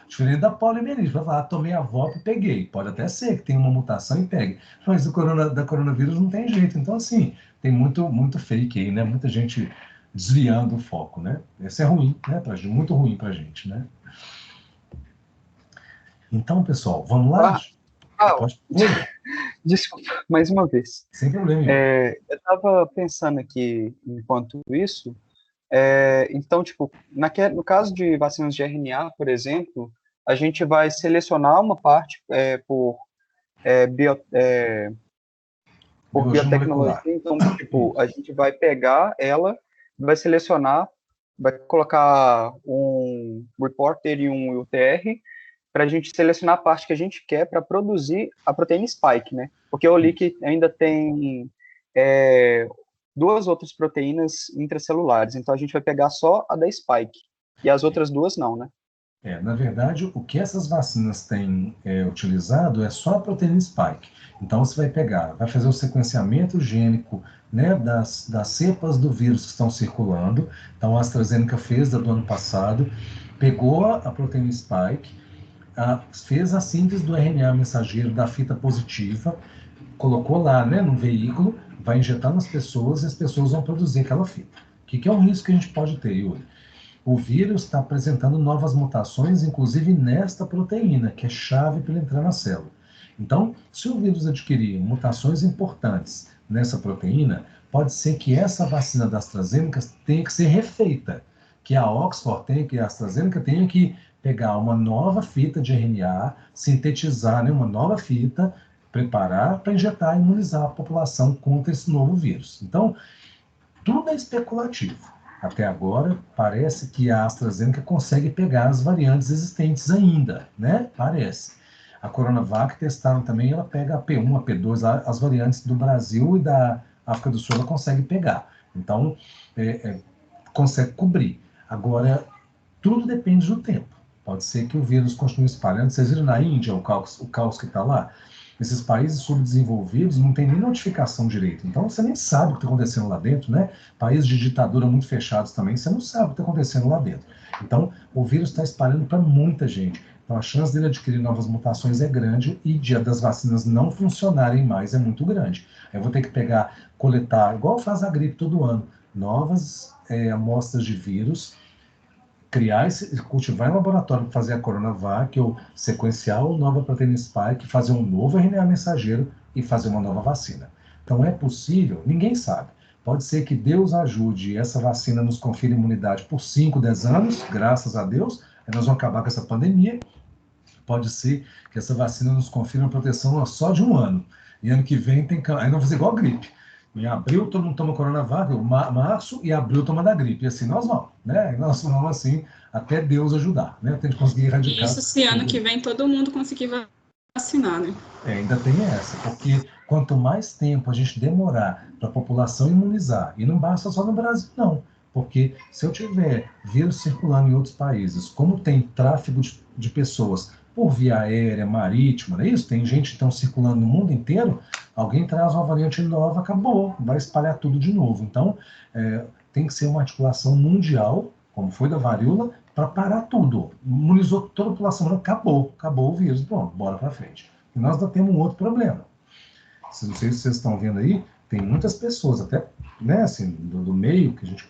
Diferente da poliomielite, vai falar, tomei a VOP e peguei. Pode até ser que tenha uma mutação e pegue. Mas da coronavírus não tem jeito. Então, assim, tem muito fake aí, né? Muita gente desviando o foco, né? Isso é ruim, né? Muito ruim pra gente, né? Então, pessoal, vamos lá? Desculpa, mais uma vez. Sem problema. Eu estava pensando aqui, enquanto isso, então, tipo, no caso de vacinas de RNA, por exemplo, a gente vai selecionar uma parte por biotecnologia. Então, tipo, a gente vai pegar ela, vai selecionar, vai colocar um reporter e um UTR para a gente selecionar a parte que a gente quer para produzir a proteína spike, né? Porque eu li que ainda tem 2 outras proteínas intracelulares, então a gente vai pegar só a da spike, e as outras 2 não, né? Na verdade, o que essas vacinas têm utilizado é só a proteína spike. Então, você vai fazer o sequenciamento gênico, né, das cepas do vírus que estão circulando. Então, a AstraZeneca fez do ano passado, pegou a proteína spike, fez a síntese do RNA mensageiro da fita positiva, colocou lá, né, no veículo, vai injetar nas pessoas e as pessoas vão produzir aquela fita. O que é um risco que a gente pode ter, Yuri? O vírus está apresentando novas mutações, inclusive nesta proteína, que é chave para ele entrar na célula. Então, se o vírus adquirir mutações importantes nessa proteína, pode ser que essa vacina da AstraZeneca tenha que ser refeita, que a Oxford que a AstraZeneca tenha que pegar uma nova fita de RNA, sintetizar, né, uma nova fita, preparar para injetar e imunizar a população contra esse novo vírus. Então, tudo é especulativo. Até agora, parece que a AstraZeneca consegue pegar as variantes existentes ainda, né? Parece. A Coronavac testaram também, ela pega a P1, a P2, as variantes do Brasil e da África do Sul, ela consegue pegar. Então, consegue cobrir. Agora, tudo depende do tempo. Pode ser que o vírus continue espalhando. Vocês viram na Índia o caos que está lá? Esses países subdesenvolvidos não tem nem notificação direito. Então, você nem sabe o que está acontecendo lá dentro, né? Países de ditadura muito fechados também, você não sabe o que está acontecendo lá dentro. Então, o vírus está espalhando para muita gente. Então, a chance dele adquirir novas mutações é grande e das vacinas não funcionarem mais é muito grande. Eu vou ter que coletar, igual faz a gripe todo ano, novas amostras de vírus, cultivar em laboratório para fazer a Coronavac, ou sequenciar o nova proteína spike, fazer um novo RNA mensageiro e fazer uma nova vacina. Então é possível, ninguém sabe. Pode ser que Deus ajude e essa vacina nos confira imunidade por 5, 10 anos, graças a Deus, aí nós vamos acabar com essa pandemia. Pode ser que essa vacina nos confira uma proteção só de 1 ano. E ano que vem aí nós vamos fazer igual a gripe. Em abril todo mundo toma Coronavac, março e abril toma da gripe. E assim nós vamos, né? E nós vamos assim até Deus ajudar, né? Até a gente conseguir erradicar. Isso se ano que vem todo mundo conseguir vacinar, né? Ainda tem essa, porque quanto mais tempo a gente demorar para a população imunizar, e não basta só no Brasil, não, porque se eu tiver vírus circulando em outros países, como tem tráfego de pessoas por via aérea, marítima, não é isso? Tem gente então circulando no mundo inteiro, alguém traz uma variante nova, acabou, vai espalhar tudo de novo. Então, tem que ser uma articulação mundial, como foi da varíola, para parar tudo. Imunizou toda a população, acabou o vírus, pronto, bora para frente. E nós ainda temos um outro problema. Não sei se vocês estão vendo aí, tem muitas pessoas, até né, assim, do meio que a gente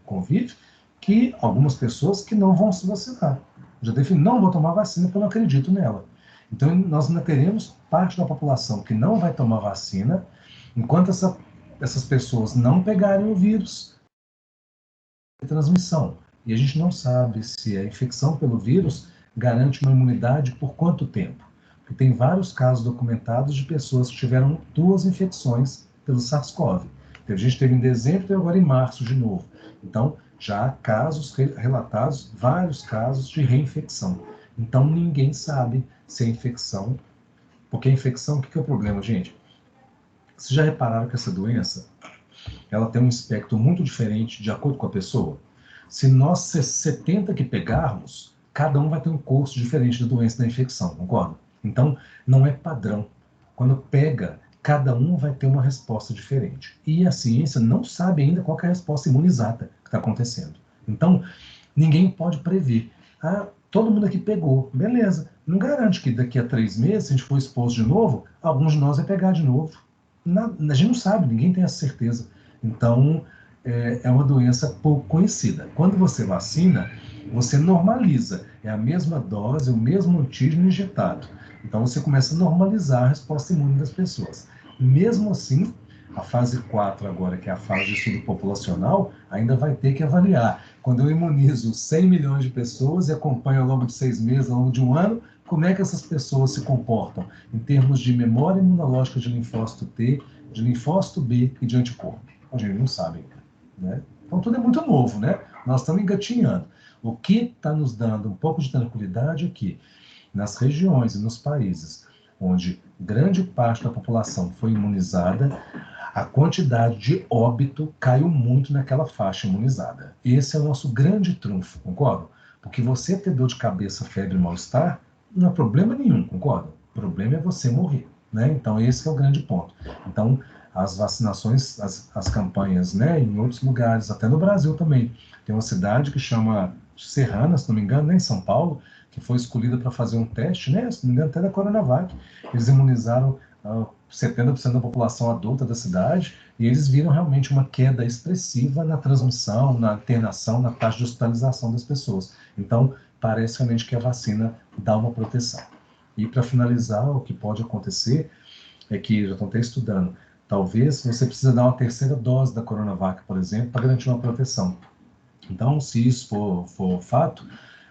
convive, que algumas pessoas que não vão se vacinar. Já definem, não vou tomar vacina porque eu não acredito nela. Então, nós ainda teremos parte da população que não vai tomar vacina, enquanto essas pessoas não pegarem o vírus, transmissão. E a gente não sabe se a infecção pelo vírus garante uma imunidade por quanto tempo. Porque tem vários casos documentados de pessoas que tiveram 2 infecções pelo SARS-CoV. A gente teve em dezembro e agora em março de novo. Então, já há casos relatados, vários casos de reinfecção. Então, ninguém sabe se a infecção... Porque a infecção, o que é o problema, gente? Vocês já repararam que essa doença, ela tem um espectro muito diferente de acordo com a pessoa? Se nós 70 que pegarmos, cada um vai ter um curso diferente da doença da infecção, concorda? Então, não é padrão. Quando pega, cada um vai ter uma resposta diferente. E a ciência não sabe ainda qual é a resposta imunizada que está acontecendo. Então, ninguém pode prever. Todo mundo aqui pegou, beleza. Não garante que daqui a 3 meses, se a gente for exposto de novo, alguns de nós vai pegar de novo. A gente não sabe, ninguém tem essa certeza. Então, é uma doença pouco conhecida. Quando você vacina, você normaliza. É a mesma dose, o mesmo antígeno injetado. Então, você começa a normalizar a resposta imune das pessoas. Mesmo assim, a fase 4 agora, que é a fase de estudo populacional, ainda vai ter que avaliar. Quando eu imunizo 100 milhões de pessoas e acompanho ao longo de 6 meses, ao longo de 1 ano, como é que essas pessoas se comportam em termos de memória imunológica de linfócito T, de linfócito B e de anticorpo? A gente não sabe ainda, né? Então, tudo é muito novo, né? Nós estamos engatinhando. O que está nos dando um pouco de tranquilidade é que, nas regiões e nos países onde grande parte da população foi imunizada, a quantidade de óbito caiu muito naquela faixa imunizada. Esse é o nosso grande trunfo, concorda? Porque você ter dor de cabeça, febre e mal-estar não é problema nenhum, concorda? O problema é você morrer, né? Então esse é o grande ponto. Então as vacinações, as campanhas, né, em outros lugares, até no Brasil também. Tem uma cidade que chama Serrana, se não me engano, né, em São Paulo, que foi escolhida para fazer um teste, né, se não me engano, até da Coronavac. Eles imunizaram 70% da população adulta da cidade e eles viram realmente uma queda expressiva na transmissão, na internação, na taxa de hospitalização das pessoas. Então, parece realmente que a vacina dá uma proteção. E para finalizar, o que pode acontecer é que, já estão até estudando, talvez você precisa dar uma 3ª dose da Coronavac, por exemplo, para garantir uma proteção. Então, se isso for fato,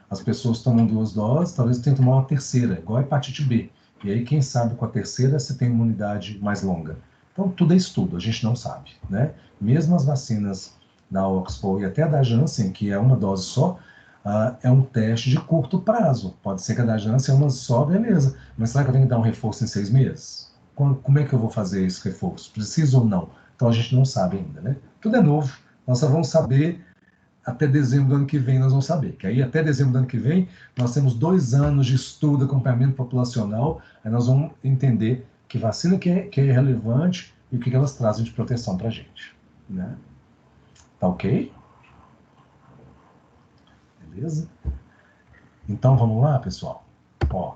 as pessoas tomam 2 doses, talvez tenham que tomar uma 3ª, igual a hepatite B. E aí, quem sabe com a 3ª você tem imunidade mais longa. Então, tudo é estudo, a gente não sabe, né? Mesmo as vacinas da Oxford e até a da Janssen, que é uma dose só, é um teste de curto prazo. Pode ser que a da Janssen é uma só, beleza. Mas será que eu tenho que dar um reforço em 6 meses? Como é que eu vou fazer esse reforço? Preciso ou não? Então, a gente não sabe ainda, né? Tudo é novo. Nós só vamos saber até dezembro do ano que vem, nós vamos saber. Que aí, até dezembro do ano que vem, nós temos 2 anos de estudo, acompanhamento populacional, aí nós vamos entender que vacina que é relevante e o que elas trazem de proteção para a gente, né? Tá ok? Beleza? Então, vamos lá, pessoal? Ó,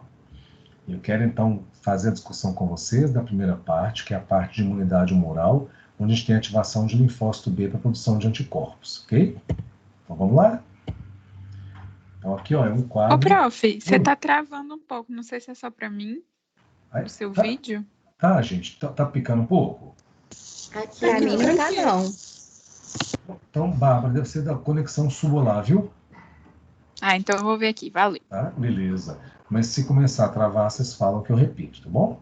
eu quero, então, fazer a discussão com vocês da primeira parte, que é a parte de imunidade humoral, onde a gente tem ativação de linfócito B para produção de anticorpos, ok? Então, vamos lá? Então, aqui, ó, é um quadro... Ô, prof, você tá travando um pouco. Não sei se é só para mim, o seu vídeo. Tá, gente. Tá picando um pouco? Aqui pra mim não tá, não. Então, Bárbara, deve ser da conexão sua lá, viu? Então eu vou ver aqui. Valeu. Tá? Beleza. Mas se começar a travar, vocês falam que eu repito, tá bom?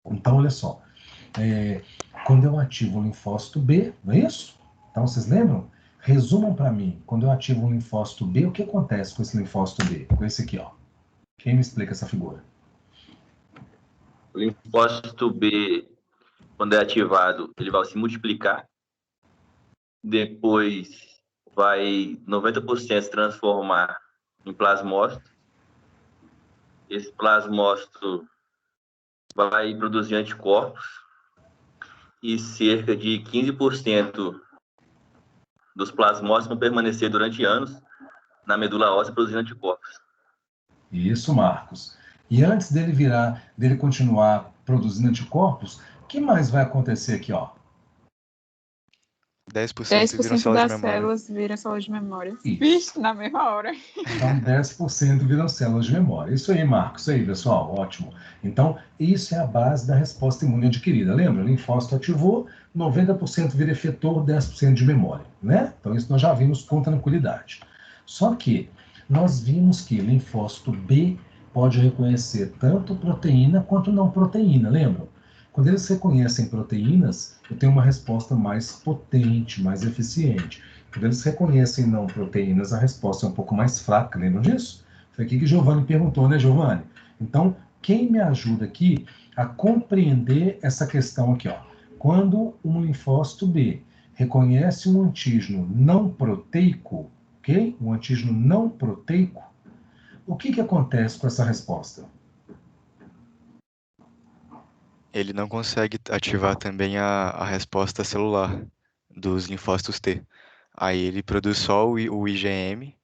Então, olha só. Quando eu ativo o linfócito B, não é isso? Então, vocês lembram? Resumam para mim, quando eu ativo um linfócito B, o que acontece com esse linfócito B? Com esse aqui, ó. Quem me explica essa figura? O linfócito B, quando é ativado, ele vai se multiplicar. Depois vai 90% se transformar em plasmócito. Esse plasmócito vai produzir anticorpos e cerca de 15% dos plasmócitos vão permanecer durante anos na medula óssea produzindo anticorpos. Isso, Marcos. E antes dele continuar produzindo anticorpos, o que mais vai acontecer aqui, ó? 10% das células viram células de memória. Vixe, na mesma hora. Então, 10% viram células de memória. Isso aí, Marcos. Isso aí, pessoal. Ótimo. Então, isso é a base da resposta imune adquirida. Lembra? O linfócito ativou, 90% vira efetor, 10% de memória. Né? Então, isso nós já vimos com tranquilidade. Só que nós vimos que linfócito B pode reconhecer tanto proteína quanto não proteína. Lembram? Quando eles reconhecem proteínas, eu tenho uma resposta mais potente, mais eficiente. Quando eles reconhecem não proteínas, a resposta é um pouco mais fraca. Lembram disso? Foi aqui que Giovanni perguntou, né, Giovanni? Então, quem me ajuda aqui a compreender essa questão aqui, ó? Quando um linfócito B reconhece um antígeno não proteico, ok? Um antígeno não proteico, o que acontece com essa resposta? Ele não consegue ativar também a resposta celular dos linfócitos T. Aí ele produz só o IgM,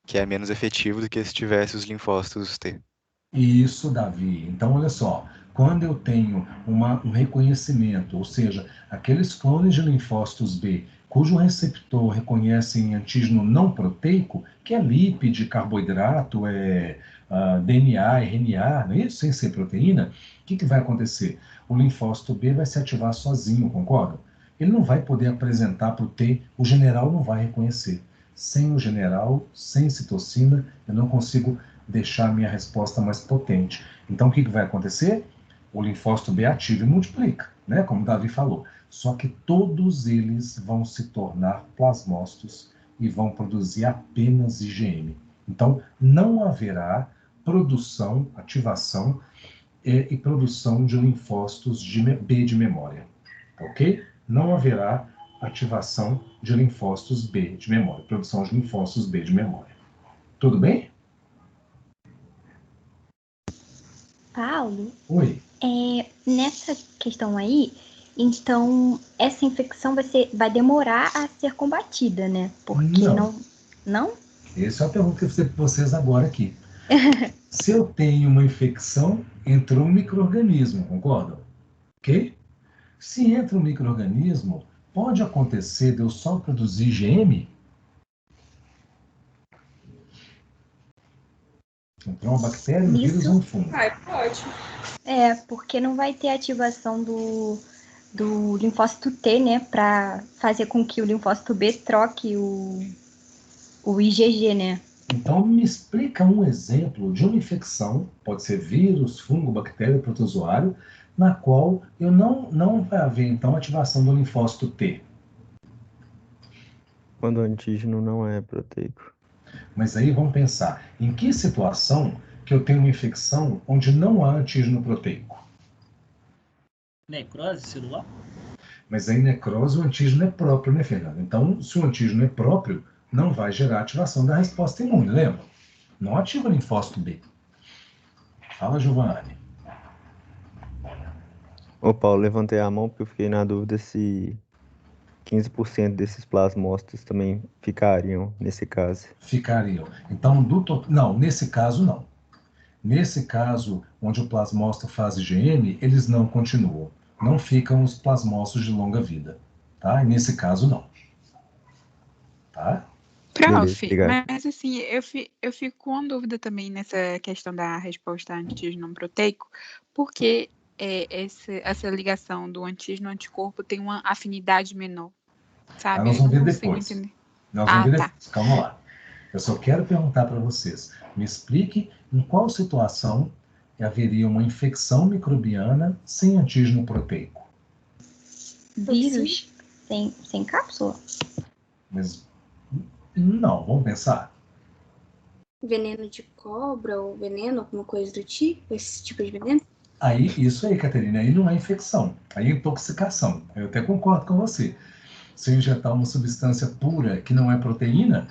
que é menos efetivo do que se tivesse os linfócitos T. Isso, Davi. Então, olha só, quando eu tenho um reconhecimento, ou seja, aqueles clones de linfócitos B, cujo receptor reconhece em antígeno não proteico, que é lipide, carboidrato, DNA, RNA, não é isso? Sem ser proteína, o que vai acontecer? O linfócito B vai se ativar sozinho, concorda? Ele não vai poder apresentar para o T, o general não vai reconhecer. Sem o general, sem citocina, eu não consigo deixar a minha resposta mais potente. Então, o que vai acontecer? O linfócito B ativa e multiplica, né? Como o Davi falou. Só que todos eles vão se tornar plasmócitos e vão produzir apenas IgM. Então, não haverá produção, ativação e produção de linfócitos B de memória. Ok? Não haverá ativação de linfócitos B de memória, produção de linfócitos B de memória. Tudo bem? Paulo? Oi. Nessa questão aí, então essa infecção vai demorar a ser combatida, né? Porque não? Essa é a pergunta que eu fiz para vocês agora aqui. Se eu tenho uma infecção, entrou um micro-organismo, concordam? Ok? Se entra um micro-organismo, pode acontecer de eu só produzir IgM? Entrou uma bactéria, um vírus ou um fungo? Pode. Porque não vai ter ativação do linfócito T, né? Para fazer com que o linfócito B troque o IgG, né? Então, me explica um exemplo de uma infecção, pode ser vírus, fungo, bactéria, protozoário, na qual eu não vai haver, então, ativação do linfócito T. Quando o antígeno não é proteico. Mas aí vamos pensar, em que situação que eu tenho uma infecção onde não há antígeno proteico? Necrose celular? Mas aí necrose, o antígeno é próprio, né, Fernando? Então, se o antígeno é próprio, não vai gerar ativação da resposta imune, lembra? Não ativa o linfócito B. Fala, Giovanni. Ô, Paulo, levantei a mão porque eu fiquei na dúvida se 15% desses plasmócitos também ficariam nesse caso. Ficariam. Então, não, nesse caso, não. Nesse caso, onde o plasmócito faz IgM, eles não continuam. Não ficam os plasmócitos de longa vida. Tá? E nesse caso, não. Tá? Prof, obrigado. mas assim, eu fico com uma dúvida também nessa questão da resposta antígeno não proteico, porque essa ligação do antígeno anticorpo tem uma afinidade menor, sabe? Nós Eu vamos não ver consigo depois. entender. Nós vamos ver Tá. depois. Calma lá. Eu só quero perguntar para vocês. Me explique em qual situação haveria uma infecção microbiana sem antígeno proteico. Vírus sem cápsula? Mas não, vamos pensar. Veneno de cobra ou veneno, alguma coisa do tipo, esse tipo de veneno? Aí, isso aí, Caterina, aí não é infecção, aí é intoxicação. Eu até concordo com você. Se eu injetar uma substância pura que não é proteína,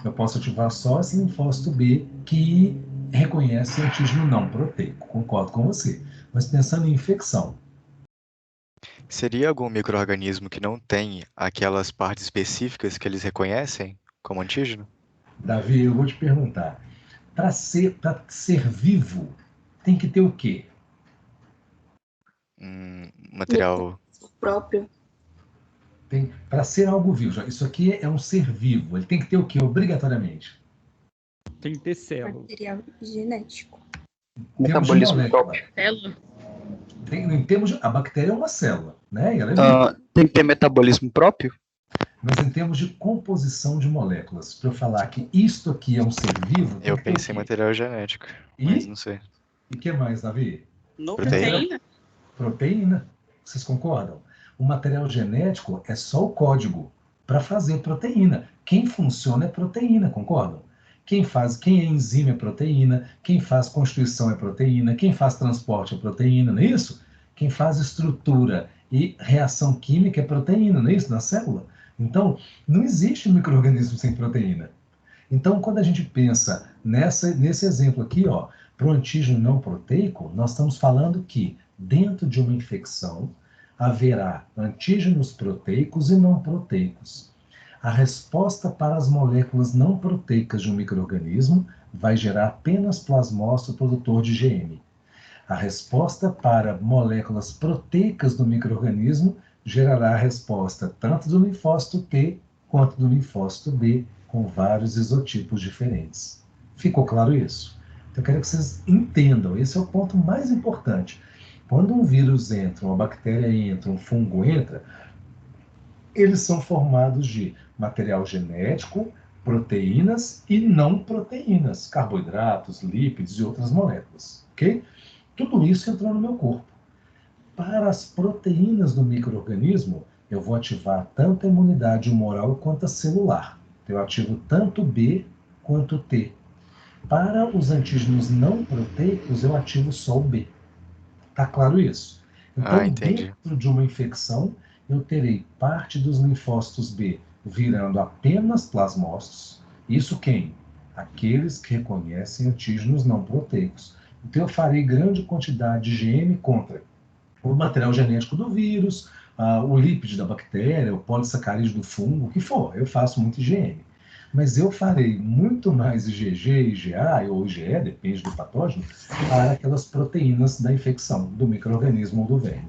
eu posso ativar só esse linfócito B que reconhece antígeno não proteico. Concordo com você. Mas pensando em infecção. Seria algum micro-organismo que não tem aquelas partes específicas que eles reconhecem como antígeno? Davi, eu vou te perguntar. Para ser vivo, tem que ter o quê? Material próprio. Para ser algo vivo. Isso aqui é um ser vivo. Ele tem que ter o quê, obrigatoriamente? Tem que ter célula. Material genético. Metabolismo próprio. Célula? Em termos de, a bactéria é uma célula, né? E ela é viva. Tem que ter metabolismo próprio? Mas em termos de composição de moléculas, para eu falar que isto aqui é um ser vivo... Eu pensei em material genético, mas não sei. E o que mais, Davi? Proteína? Proteína. Vocês concordam? O material genético é só o código para fazer proteína. Quem funciona é proteína, concordam? Quem é enzima é proteína, quem faz constituição é proteína, quem faz transporte é proteína, não é isso? Quem faz estrutura e reação química é proteína, não é isso? Na célula. Então, não existe micro-organismo sem proteína. Então, quando a gente pensa nesse exemplo aqui, para o antígeno não proteico, nós estamos falando que dentro de uma infecção haverá antígenos proteicos e não proteicos. A resposta para as moléculas não proteicas de um micro-organismo vai gerar apenas plasmócito produtor de IgM. A resposta para moléculas proteicas do micro-organismo gerará a resposta tanto do linfócito T quanto do linfócito B, com vários isotipos diferentes. Ficou claro isso? Então, eu quero que vocês entendam, esse é o ponto mais importante. Quando um vírus entra, uma bactéria entra, um fungo entra, eles são formados de material genético, proteínas e não proteínas, carboidratos, lípidos e outras moléculas, ok? Tudo isso entrou no meu corpo. Para as proteínas do micro-organismo, eu vou ativar tanto a imunidade humoral quanto a celular. Eu ativo tanto B quanto T. Para os antígenos não proteicos, eu ativo só o B. Tá claro isso? Então, dentro de uma infecção, eu terei parte dos linfócitos B virando apenas plasmócitos. Isso quem? Aqueles que reconhecem antígenos não proteicos. Então, eu farei grande quantidade de IgM contra o material genético do vírus, o lípide da bactéria, o polissacarídeo do fungo, o que for. Eu faço muito IgM. Mas eu farei muito mais IgG, IgA ou IgE, depende do patógeno, para aquelas proteínas da infecção, do micro-organismo ou do verme.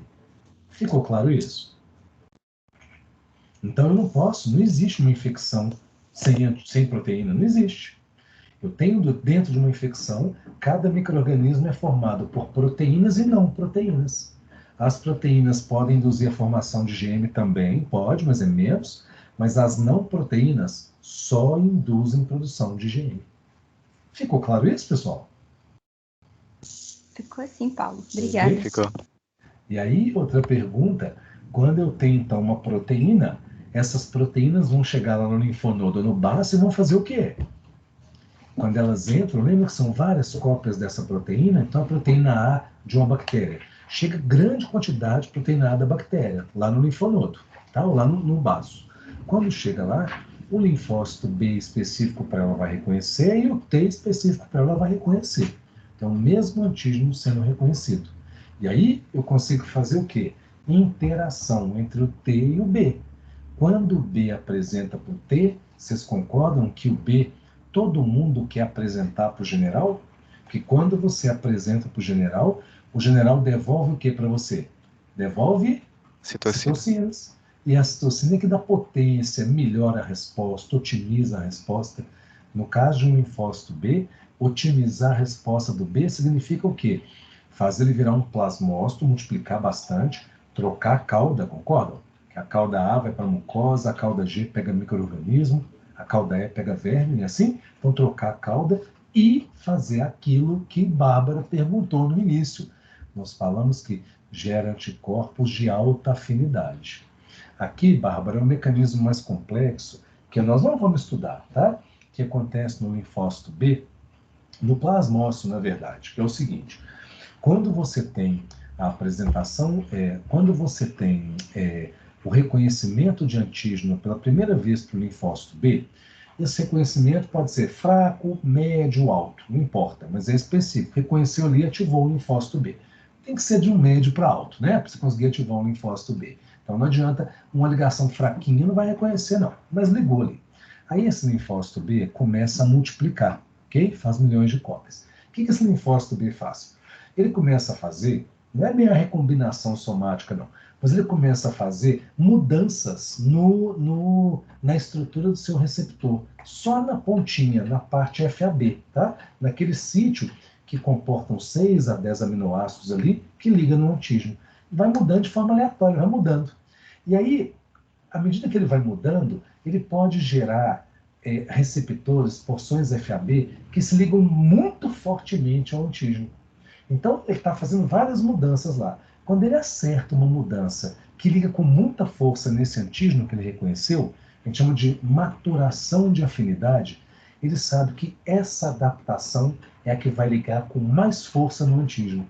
Ficou claro isso? Então eu não existe uma infecção sem proteína, não existe. Eu tenho dentro de uma infecção, cada micro-organismo é formado por proteínas e não proteínas. As proteínas podem induzir a formação de IgM também, pode, mas é menos, mas as não proteínas só induzem produção de IgM. Ficou claro isso, pessoal? Ficou assim, Paulo. Obrigada. Ficou. E aí, outra pergunta, quando eu tenho, então, uma proteína, essas proteínas vão chegar lá no linfonodo, no baço, e vão fazer o quê? Quando elas entram, lembra que são várias cópias dessa proteína? Então, a proteína A de uma bactéria. Chega grande quantidade de proteína A da bactéria, lá no linfonodo, tá? Ou lá no baço. Quando chega lá, o linfócito B específico para ela vai reconhecer e o T específico para ela vai reconhecer. Então, o mesmo antígeno sendo reconhecido. E aí, eu consigo fazer o quê? Interação entre o T e o B. Quando o B apresenta para o T, vocês concordam que o B, todo mundo quer apresentar para o general? Porque quando você apresenta para o general devolve o que para você? Devolve citocinas. E a citocina que dá potência, melhora a resposta, otimiza a resposta. No caso de um linfócito B, otimizar a resposta do B significa o quê? Fazer ele virar um plasmócito, multiplicar bastante, trocar a cauda, concordam? Que a cauda A vai para a mucosa, a cauda G pega micro-organismo, a cauda E pega verme, assim? Então, trocar a cauda e fazer aquilo que Bárbara perguntou no início. Nós falamos que gera anticorpos de alta afinidade. Aqui, Bárbara, é um mecanismo mais complexo que nós não vamos estudar, tá? Que acontece no linfócito B, no plasmócito, na verdade, que é o seguinte: quando você tem a apresentação, quando você tem o reconhecimento de antígeno pela primeira vez para o linfócito B, esse reconhecimento pode ser fraco, médio, alto, não importa, mas é específico. Reconheceu ali, ativou o linfócito B. Tem que ser de um médio para alto, né? Para você conseguir ativar um linfócito B. Então não adianta uma ligação fraquinha, não vai reconhecer não, mas ligou ali. Aí esse linfócito B começa a multiplicar, ok? Faz milhões de cópias. O que esse linfócito B faz? Ele começa a fazer, não é bem a recombinação somática não, mas ele começa a fazer mudanças na estrutura do seu receptor, só na pontinha, na parte FAB, tá? Naquele sítio que comportam 6 a 10 aminoácidos ali, que liga no antígeno. Vai mudando de forma aleatória, vai mudando. E aí, à medida que ele vai mudando, ele pode gerar receptores, porções FAB, que se ligam muito fortemente ao antígeno. Então, ele está fazendo várias mudanças lá. Quando ele acerta uma mudança que liga com muita força nesse antígeno que ele reconheceu, a gente chama de maturação de afinidade, ele sabe que essa adaptação é a que vai ligar com mais força no antígeno.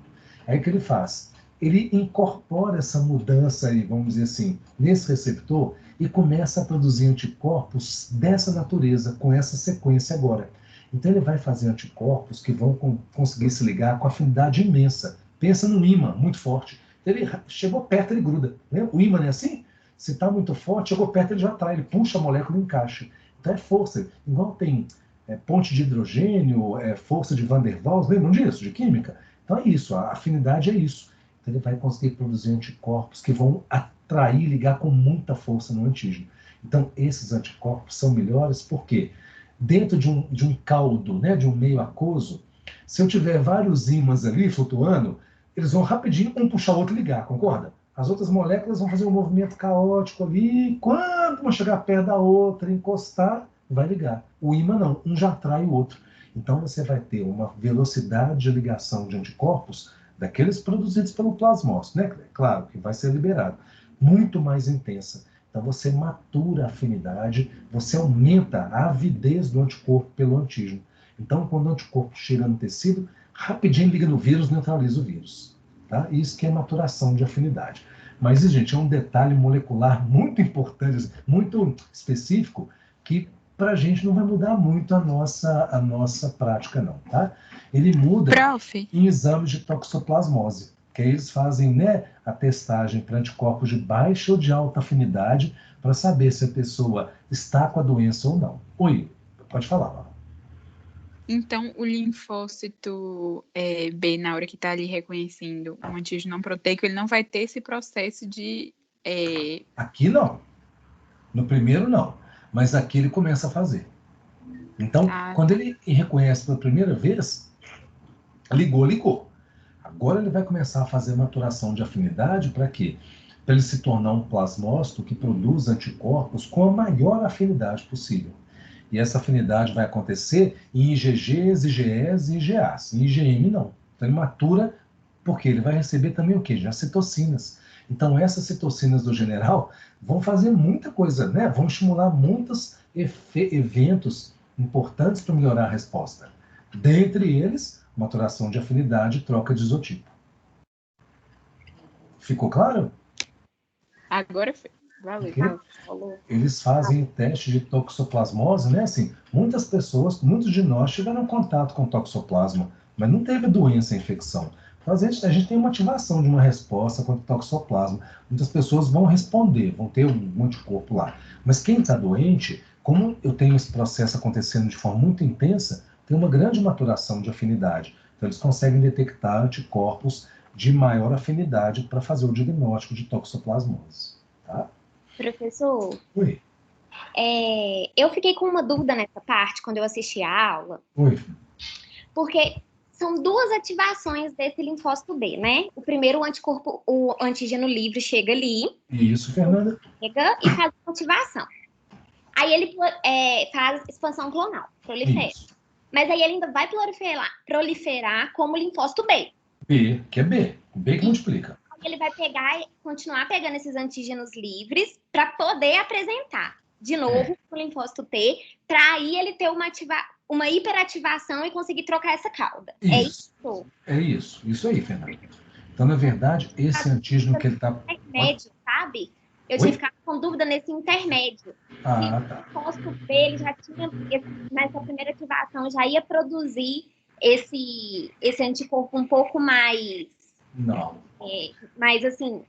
Aí o que ele faz? Ele incorpora essa mudança aí, vamos dizer assim, nesse receptor e começa a produzir anticorpos dessa natureza, com essa sequência agora. Então ele vai fazer anticorpos que vão conseguir se ligar com afinidade imensa. Pensa num ímã muito forte. Ele chegou perto, ele gruda. Né? O ímã não é assim? Se está muito forte, chegou perto, ele já atrai, ele puxa a molécula e encaixa. Então é força. Igual tem ponte de hidrogênio, força de Van der Waals, lembram disso, de química? Então é isso, a afinidade é isso. Então ele vai conseguir produzir anticorpos que vão atrair, ligar com muita força no antígeno. Então esses anticorpos são melhores porque dentro de um caldo, né, de um meio aquoso, se eu tiver vários ímãs ali flutuando, eles vão rapidinho um puxar o outro e ligar, concorda? As outras moléculas vão fazer um movimento caótico ali, e quando uma chegar perto da outra, encostar, vai ligar. O ímã não, um já atrai o outro. Então você vai ter uma velocidade de ligação de anticorpos daqueles produzidos pelo plasmócito, né? Claro que vai ser liberado, muito mais intensa. Então você matura a afinidade, você aumenta a avidez do anticorpo pelo antígeno. Então quando o anticorpo chega no tecido, rapidinho liga no vírus, neutraliza o vírus. Tá? Isso que é maturação de afinidade. Mas, gente, é um detalhe molecular muito importante, muito específico, que para a gente não vai mudar muito a nossa prática, não. Tá? Ele muda em exames de toxoplasmose, que aí eles fazem, né, a testagem para anticorpos de baixa ou de alta afinidade para saber se a pessoa está com a doença ou não. Oi, pode falar, Laura. Então, o linfócito B, na hora que está ali reconhecendo um antígeno não proteico, ele não vai ter esse processo de... Aqui não. No primeiro não. Mas aqui ele começa a fazer. Então, quando ele reconhece pela primeira vez, ligou. Agora ele vai começar a fazer maturação de afinidade para quê? Para ele se tornar um plasmócito que produz anticorpos com a maior afinidade possível. E essa afinidade vai acontecer em IgGs, IgEs e IgAs. Em IgM, não. Então, ele matura porque ele vai receber também o quê? Já citocinas. Então, essas citocinas do general vão fazer muita coisa, né? Vão estimular muitos eventos importantes para melhorar a resposta. Dentre eles, maturação de afinidade e troca de isotipo. Ficou claro? Agora foi. Valeu. Okay. Eles fazem teste de toxoplasmose, né? Assim, muitas pessoas, muitos de nós tiveram contato com toxoplasma, mas não teve doença, infecção. Então, a gente tem uma ativação de uma resposta contra o toxoplasma. Muitas pessoas vão responder, vão ter um anticorpo lá. Mas quem está doente, como eu tenho esse processo acontecendo de forma muito intensa, tem uma grande maturação de afinidade. Então, eles conseguem detectar anticorpos de maior afinidade para fazer o diagnóstico de toxoplasmose. Tá? Professor, Oi. Eu fiquei com uma dúvida nessa parte quando eu assisti a aula. Oi. Porque são duas ativações desse linfócito B, né? O primeiro, o antígeno livre chega ali. Isso, Fernanda. Chega e faz a ativação. Aí ele faz expansão clonal, prolifera. Isso. Mas aí ele ainda vai proliferar como linfócito B. B, que é B. B que multiplica. Ele vai continuar pegando esses antígenos livres para poder apresentar de novo o linfócito T, para aí ele ter uma hiperativação e conseguir trocar essa cauda. Isso. É isso. Isso aí, Fernanda. Então, na verdade, esse antígeno que ele está... Intermédio, sabe? Eu tinha ficado com dúvida nesse intermédio. Tá. O linfócito B, ele já tinha, nessa primeira ativação, já ia produzir esse anticorpo um pouco mais... Não. Mas, assim,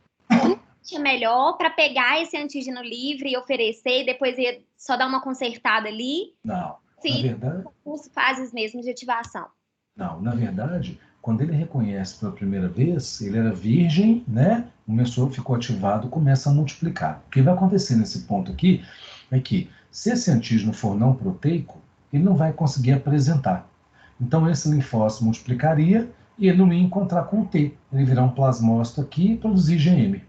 é melhor para pegar esse antígeno livre e oferecer, e depois ia só dar uma consertada ali. Não. Sim, na verdade, as fases mesmo de ativação. Não, na verdade, quando ele reconhece pela primeira vez, ele era virgem, né? Começou, ficou ativado, começa a multiplicar. O que vai acontecer nesse ponto aqui é que, se esse antígeno for não proteico, ele não vai conseguir apresentar. Então, esse linfócito multiplicaria e ele não ia encontrar com o T. Ele virar um plasmócito aqui e produzir IgM.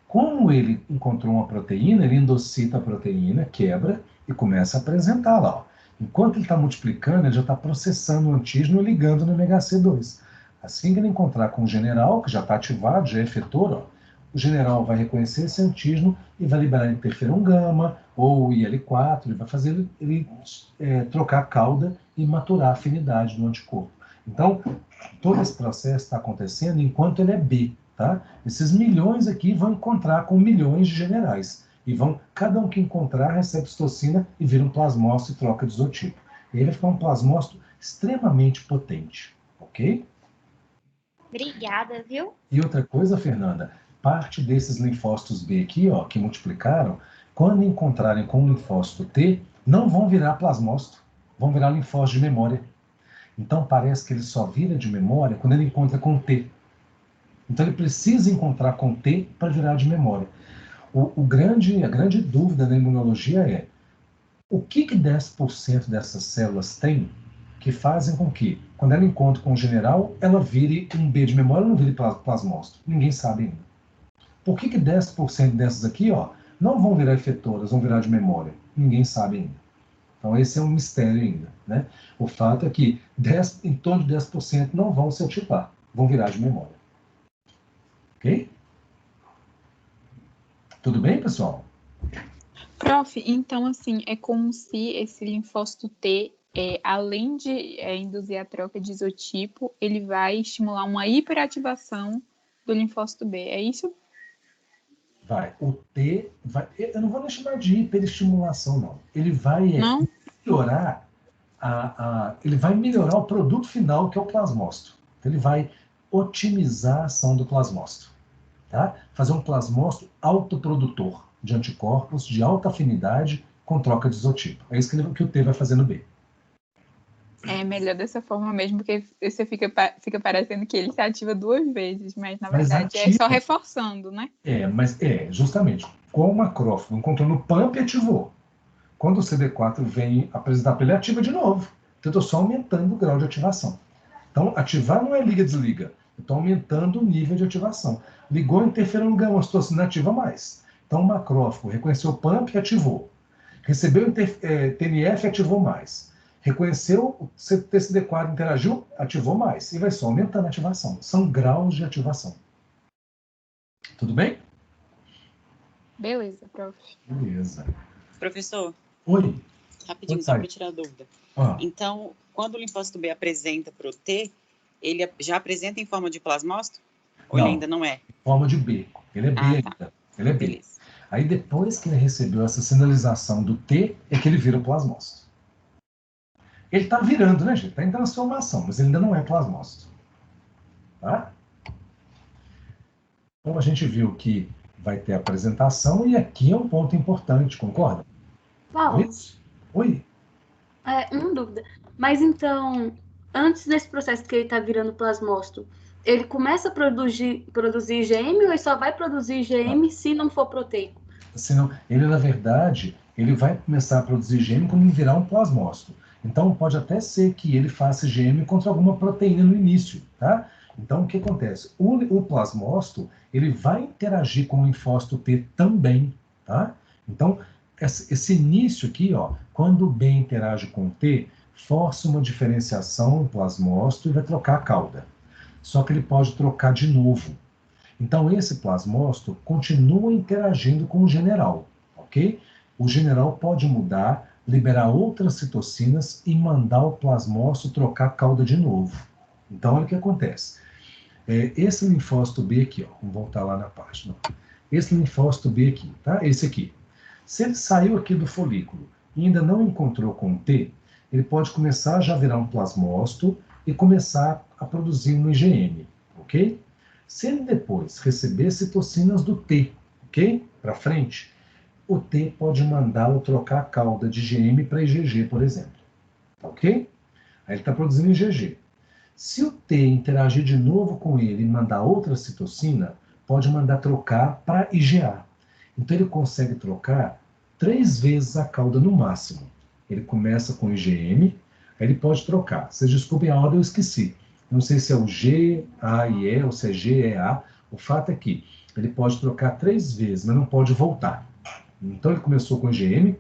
Como ele encontrou uma proteína, ele endocita a proteína, quebra e começa a apresentar lá. Ó. Enquanto ele está multiplicando, ele já está processando o antígeno e ligando no MHC2. Assim que ele encontrar com o general, que já está ativado, já é efetor, ó, o general vai reconhecer esse antígeno e vai liberar interferon gama ou IL-4, ele vai fazer ele trocar a cauda e maturar a afinidade do anticorpo. Então, todo esse processo está acontecendo enquanto ele é B. Tá? Esses milhões aqui vão encontrar com milhões de generais. E vão, cada um que encontrar recebe citocina e vira um plasmócito e troca de isotipo. E ele vai ficar um plasmócito extremamente potente. Ok? Obrigada, viu? E outra coisa, Fernanda, parte desses linfócitos B aqui, ó, que multiplicaram, quando encontrarem com o linfócito T, não vão virar plasmócito, vão virar linfócito de memória. Então parece que ele só vira de memória quando ele encontra com T. Então ele precisa encontrar com T para virar de memória. A grande dúvida da imunologia é o que 10% dessas células têm que fazem com que, quando ela encontra com o general, ela vire um B de memória ou não vire plasmócito? Ninguém sabe ainda. Por que 10% dessas aqui, ó, não vão virar efetoras, vão virar de memória? Ninguém sabe ainda. Então esse é um mistério ainda. Né? O fato é que em torno de 10% não vão se ativar, vão virar de memória. Ok? Tudo bem, pessoal? Prof, então, assim, é como se esse linfócito T, além de induzir a troca de isotipo, ele vai estimular uma hiperativação do linfócito B, é isso? Vai. O T vai... Eu não vou nem chamar de hiperestimulação, não. Ele vai melhorar ele vai melhorar o produto final, que é o plasmócito. Então, ele vai otimizar a ação do plasmócito. Tá? Fazer um plasmócito autoprodutor de anticorpos de alta afinidade com troca de isotipo. É isso que o T vai fazer no B. É melhor dessa forma mesmo, porque você fica parecendo que ele se ativa 2 vezes, mas na verdade é só reforçando, né? Justamente. Com o macrófago encontrou no PAMP e ativou. Quando o CD4 vem apresentar para ele, ativa de novo. Então, eu estou só aumentando o grau de ativação. Então, ativar não é liga-desliga. Eu estou aumentando o nível de ativação. Ligou interferon gama, a citocina ativa mais. Então, o macrófago reconheceu o PAMP e ativou. Recebeu TNF, ativou mais. Reconheceu o TCD4, interagiu, ativou mais. E vai só aumentando a ativação. São graus de ativação. Tudo bem? Beleza, prof. Beleza. Professor. Oi. Rapidinho, só para tirar a dúvida. Ah. Então, quando o linfócito B apresenta para o T, ele já apresenta em forma de plasmócito? Ou ele ainda não é? Em forma de B. Ele é B ainda. Tá. Ele é B. Beleza. Aí depois que ele recebeu essa sinalização do T, é que ele vira o plasmócito. Ele está virando, né, gente? Está em transformação, mas ele ainda não é plasmócito. Tá? Então a gente viu que vai ter apresentação e aqui é um ponto importante, concorda? Paulo. Oi? Uma dúvida. Mas então, antes desse processo que ele está virando plasmócito, ele começa a produzir IgM ou ele só vai produzir IgM se não for proteico? Senão, ele, na verdade, ele vai começar a produzir IgM quando ele virar um plasmócito. Então, pode até ser que ele faça IgM contra alguma proteína no início, tá? Então, o que acontece? O plasmócito, ele vai interagir com o linfócito T também, tá? Então, esse início aqui, ó, quando o B interage com o T, força uma diferenciação no plasmócito e vai trocar a cauda. Só que ele pode trocar de novo. Então, esse plasmócito continua interagindo com o general, ok? O general pode mudar, liberar outras citocinas e mandar o plasmócito trocar a cauda de novo. Então, olha o que acontece. Esse linfócito B aqui, ó, vamos voltar lá na página. Esse linfócito B aqui, tá? Esse aqui. Se ele saiu aqui do folículo e ainda não encontrou com o T, ele pode começar a já virar um plasmócito e começar a produzir um IgM, ok? Se ele depois receber citocinas do T, ok? Para frente, o T pode mandá-lo trocar a cauda de IgM para IgG, por exemplo, ok? Aí ele está produzindo IgG. Se o T interagir de novo com ele e mandar outra citocina, pode mandar trocar para IgA. Então ele consegue trocar 3 vezes a cauda no máximo. Ele começa com IgM, aí ele pode trocar. Vocês desculpem a ordem, eu esqueci. Não sei se é o G, A e E, ou se é G, E, A. O fato é que ele pode trocar 3 vezes, mas não pode voltar. Então ele começou com IgM,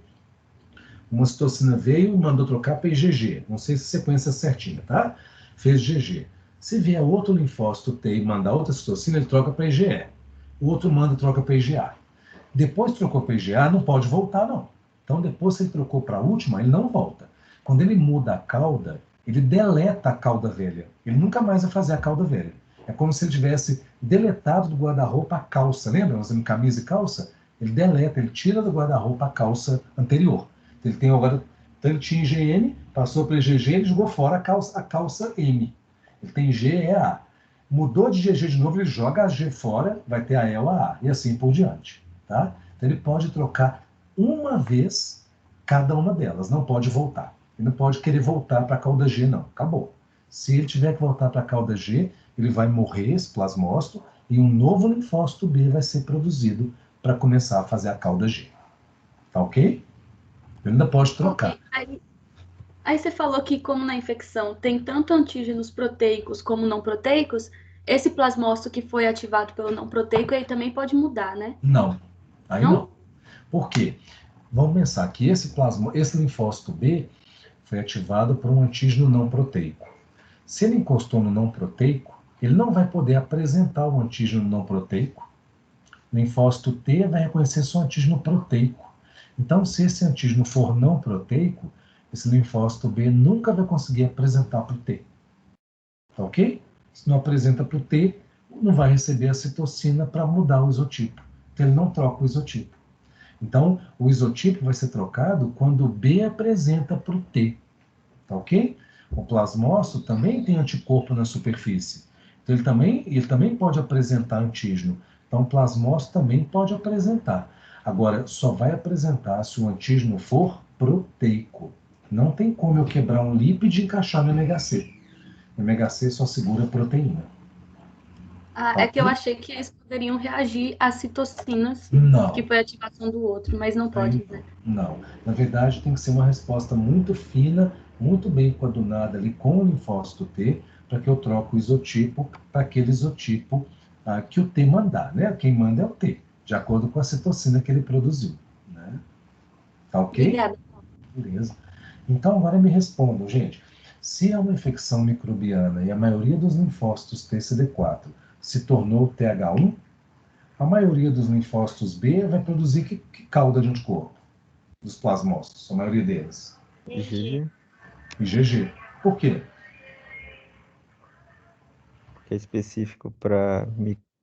uma citocina veio e mandou trocar para IgG. Não sei se a sequência é certinha, tá? Fez IgG. Se vier outro linfócito T e mandar outra citocina, ele troca para IgE. O outro manda e troca para IgA. Depois trocou para IgA, não pode voltar, não. Então, depois que ele trocou para a última, ele não volta. Quando ele muda a cauda, ele deleta a cauda velha. Ele nunca mais vai fazer a cauda velha. É como se ele tivesse deletado do guarda-roupa a calça. Lembra? Nós temos camisa e calça? Ele deleta, ele tira do guarda-roupa a calça anterior. Ele tem agora, então ele tinha IgM, passou para IgG, ele jogou fora a calça M. Ele tem G, E, A. Mudou de GG de novo, ele joga a G fora, vai ter a E ou a A, e assim por diante. Tá? Então ele pode trocar uma vez cada uma delas, não pode voltar. Ele não pode querer voltar para a cauda G, não. Acabou. Se ele tiver que voltar para a cauda G, ele vai morrer, esse plasmócito, e um novo linfócito B vai ser produzido para começar a fazer a cauda G. Tá ok? Ele ainda pode trocar. Okay. Aí você falou que, como na infecção tem tanto antígenos proteicos como não proteicos, esse plasmócito que foi ativado pelo não proteico, ele também pode mudar, né? Não. Aí não. Por quê? Vamos pensar que esse linfócito B foi ativado por um antígeno não proteico. Se ele encostou no não proteico, ele não vai poder apresentar o antígeno não proteico. O linfócito T vai reconhecer só o antígeno proteico. Então, se esse antígeno for não proteico, esse linfócito B nunca vai conseguir apresentar para o T. Tá ok? Se não apresenta para o T, não vai receber a citocina para mudar o isotipo. Então, ele não troca o isotipo. Então, o isotipo vai ser trocado quando o B apresenta para o T. Tá ok? O plasmócito também tem anticorpo na superfície. Então, ele também pode apresentar antígeno. Então, o plasmócito também pode apresentar. Agora, só vai apresentar se o antígeno for proteico. Não tem como eu quebrar um lípide e encaixar no MHC. O MHC só segura a proteína. É que eu achei que eles poderiam reagir às citocinas, que foi a ativação do outro, mas não pode, né? Não. Na verdade, tem que ser uma resposta muito fina, muito bem coadunada ali com o linfócito T, para que eu troque o isotipo para aquele isotipo que o T mandar, né? Quem manda é o T, de acordo com a citocina que ele produziu, né? Tá ok? Obrigada. Beleza. Então, agora me respondam, gente. Se é uma infecção microbiana e a maioria dos linfócitos TCD4 se tornou TH1, a maioria dos linfócitos B vai produzir que cauda de anticorpo? Dos plasmócitos, a maioria deles. IgG. IgG. Por quê? Que é específico para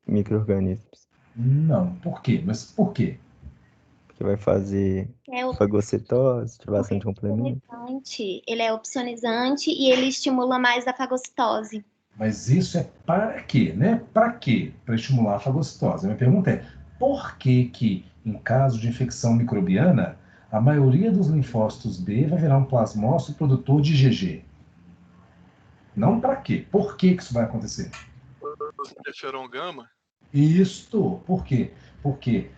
micro-organismos. Não. Por quê? Mas por quê? Porque vai fazer fagocitose, ativação de complemento. Ele é opsonizante e ele estimula mais a fagocitose. Mas isso é para quê, né? Para quê? Para estimular a fagocitose. A minha pergunta é, por que em caso de infecção microbiana, a maioria dos linfócitos B vai virar um plasmócito produtor de IgG? Não para quê? Por que isso vai acontecer? Interferon gama? Isto. Por quê? Porque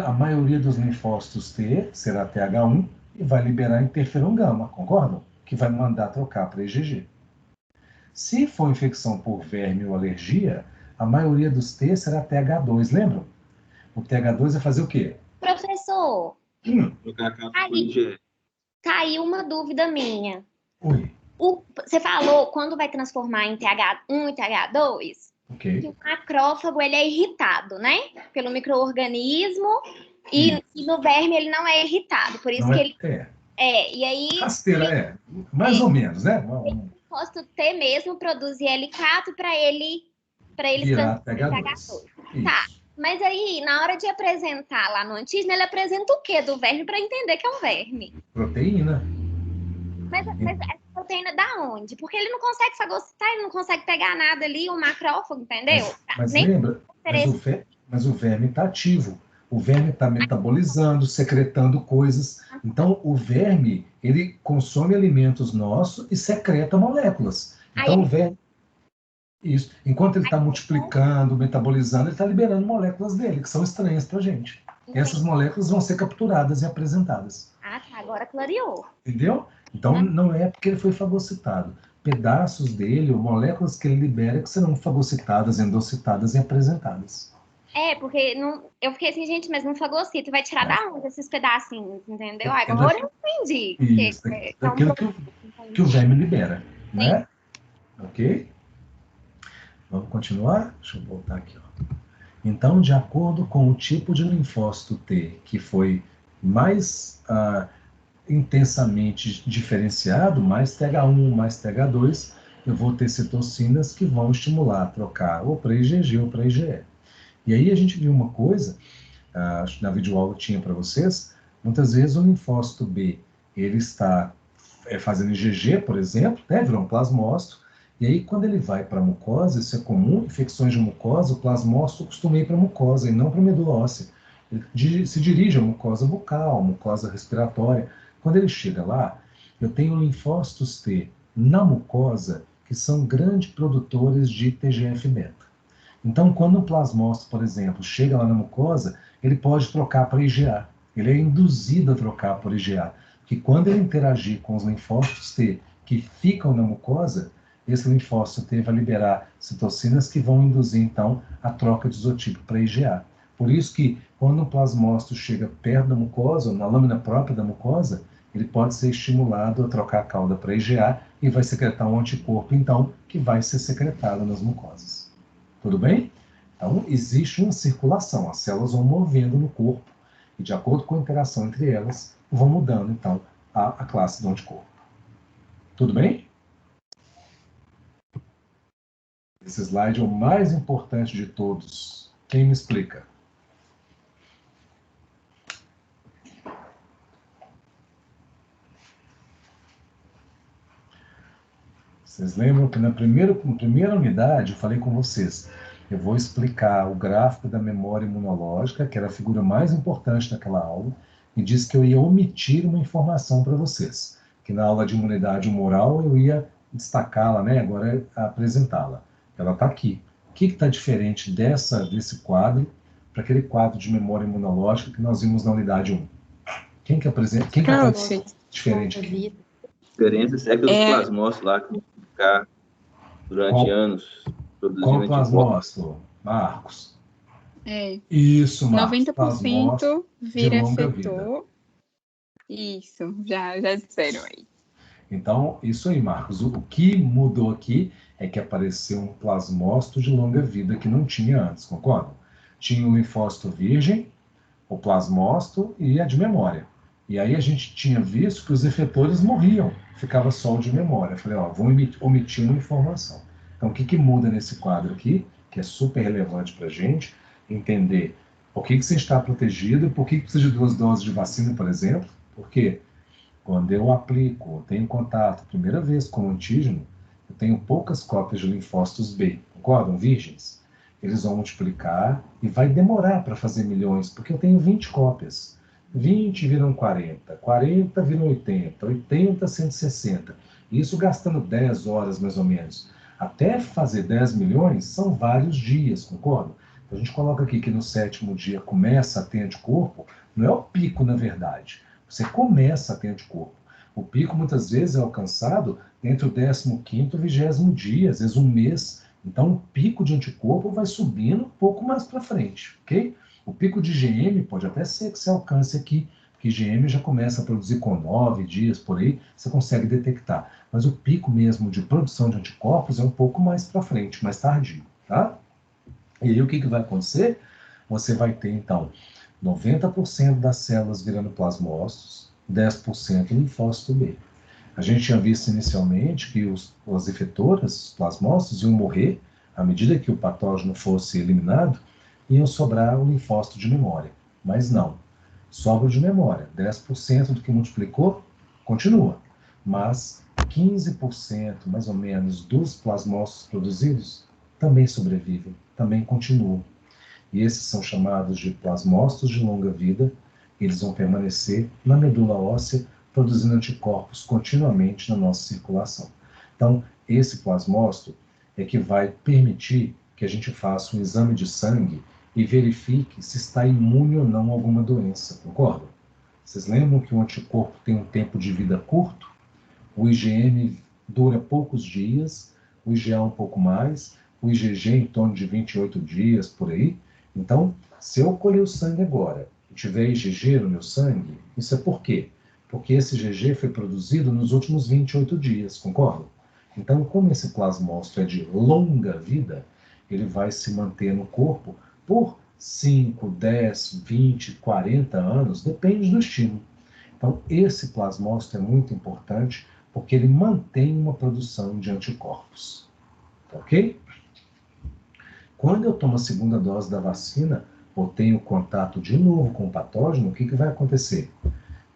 a maioria dos linfócitos T será TH1 e vai liberar interferon gama, concordam? Que vai mandar trocar para IgG. Se for infecção por verme ou alergia, a maioria dos T será TH2, lembram? O TH2 vai fazer o quê? Professor, tá aí uma dúvida minha. Oi. Você falou quando vai transformar em TH1 e TH2? Okay. Que o macrófago ele é irritado, né? Pelo micro-organismo e no verme ele não é irritado. Por isso não que ele... e aí... Rasteira, mais ou menos, né? O linfócito T mesmo produz IL4 para ele virar TH2. Tá, mas aí na hora de apresentar lá no antígeno, ele apresenta o que do verme para entender que é um verme? Proteína. Mas essa proteína da onde? Porque ele não consegue fagocitar, ele não consegue pegar nada ali, o macrófago, entendeu? Mas lembra, mas o verme está ativo. O verme está metabolizando, secretando coisas. Então, o verme, ele consome alimentos nossos e secreta moléculas. Então, o verme... Isso. Enquanto ele está multiplicando, metabolizando, ele está liberando moléculas dele, que são estranhas para a gente. Essas moléculas vão ser capturadas e apresentadas. Ah, tá. Agora clareou. Entendeu? Então, não é porque ele foi fagocitado. Pedaços dele, ou moléculas que ele libera, que serão fagocitadas, endocitadas e apresentadas. Porque eu fiquei assim, gente, mas não fagocita. Vai tirar da onde esses pedacinhos, entendeu? Agora eu entendi. Isso, daquilo que o verme libera, né? Ok? Vamos continuar? Deixa eu voltar aqui, ó. Então, de acordo com o tipo de linfócito T que foi mais intensamente diferenciado, mais TH1, mais TH2, eu vou ter citocinas que vão estimular a trocar ou para IgG ou para IgE. E aí a gente viu uma coisa, acho que na videoaula tinha para vocês, muitas vezes o linfócito B, ele está fazendo IgG, por exemplo, né, virou um plasmócito, e aí quando ele vai para a mucosa, isso é comum, infecções de mucosa, o plasmócito costuma ir para a mucosa e não para a medula óssea. Ele se dirige à mucosa bucal, mucosa respiratória. Quando ele chega lá, eu tenho linfócitos T na mucosa que são grandes produtores de TGF-beta. Então, quando o plasmócito, por exemplo, chega lá na mucosa, ele pode trocar para IgA. Ele é induzido a trocar por IgA. Porque quando ele interagir com os linfócitos T que ficam na mucosa, esse linfócito T vai liberar citocinas que vão induzir, então, a troca de isotipo para IgA. Por isso que, quando o plasmócito chega perto da mucosa, ou na lâmina própria da mucosa, ele pode ser estimulado a trocar a cauda para IgA e vai secretar um anticorpo, então, que vai ser secretado nas mucosas. Tudo bem? Então, existe uma circulação, as células vão movendo no corpo, e de acordo com a interação entre elas, vão mudando, então, a classe do anticorpo. Tudo bem? Esse slide é o mais importante de todos. Quem me explica? Vocês lembram que na primeira unidade eu falei com vocês, eu vou explicar o gráfico da memória imunológica, que era a figura mais importante daquela aula, e disse que eu ia omitir uma informação para vocês, que na aula de imunidade humoral eu ia destacá-la, né? Agora apresentá-la. Ela está aqui. O que está diferente desse quadro para aquele quadro de memória imunológica que nós vimos na unidade 1? Quem que apresenta? Quem que está diferente aqui? Diferença é que os plasmócitos lá que vão ficar durante anos produzindo Qual plasmócito, Marcos? Isso, Marcos. 90% vira efetor. Isso, já disseram aí. Então, isso aí, Marcos. O que mudou aqui é que apareceu um plasmócito de longa vida que não tinha antes, concordam? Tinha o linfócito virgem, o plasmócito e a de memória. E aí a gente tinha visto que os efetores morriam, ficava só o de memória. Eu falei, vou omitir uma informação. Então, o que muda nesse quadro aqui, que é super relevante para a gente, entender por que você está protegido e por que precisa de 2 doses de vacina, por exemplo. Porque quando eu aplico, tenho contato, primeira vez com o antígeno, eu tenho poucas cópias de linfócitos B, concordam? Virgens. Eles vão multiplicar e vai demorar para fazer milhões, porque eu tenho 20 cópias. 20 viram 40, 40 viram 80, 80, 160. Isso gastando 10 horas, mais ou menos. Até fazer 10 milhões, são vários dias, concordam? A gente coloca aqui que no 7º dia começa a ter anticorpo, não é o pico, na verdade. Você começa a ter anticorpo. O pico, muitas vezes, é alcançado entre o 15º e o 20º dia, às vezes um mês. Então, o pico de anticorpo vai subindo um pouco mais para frente, ok? O pico de IgM pode até ser que você alcance aqui, porque IgM já começa a produzir com 9 dias, por aí, você consegue detectar. Mas o pico mesmo de produção de anticorpos é um pouco mais para frente, mais tardio, tá? E aí o que vai acontecer? Você vai ter, então, 90% das células virando plasmócitos, 10% linfócito B. A gente tinha visto inicialmente que as efetoras, os plasmócitos, iam morrer à medida que o patógeno fosse eliminado, iam sobrar o linfócito de memória. Mas não. Sobra de memória. 10% do que multiplicou, continua. Mas 15%, mais ou menos, dos plasmócitos produzidos também sobrevivem, também continuam. E esses são chamados de plasmócitos de longa vida. Eles vão permanecer na medula óssea, produzindo anticorpos continuamente na nossa circulação. Então, esse plasmócito é que vai permitir que a gente faça um exame de sangue e verifique se está imune ou não a alguma doença, concorda? Vocês lembram que o anticorpo tem um tempo de vida curto? O IgM dura poucos dias, o IgA um pouco mais, o IgG em torno de 28 dias, por aí. Então, se eu colher o sangue agora e tiver IgG no meu sangue, isso é por quê? Porque esse IgG foi produzido nos últimos 28 dias, concorda? Então, como esse plasmócito é de longa vida, ele vai se manter no corpo por 5, 10, 20, 40 anos, depende do estímulo. Então, esse plasmócito é muito importante porque ele mantém uma produção de anticorpos. Ok? Quando eu tomo a segunda dose da vacina, ou tenho contato de novo com o patógeno, o que vai acontecer?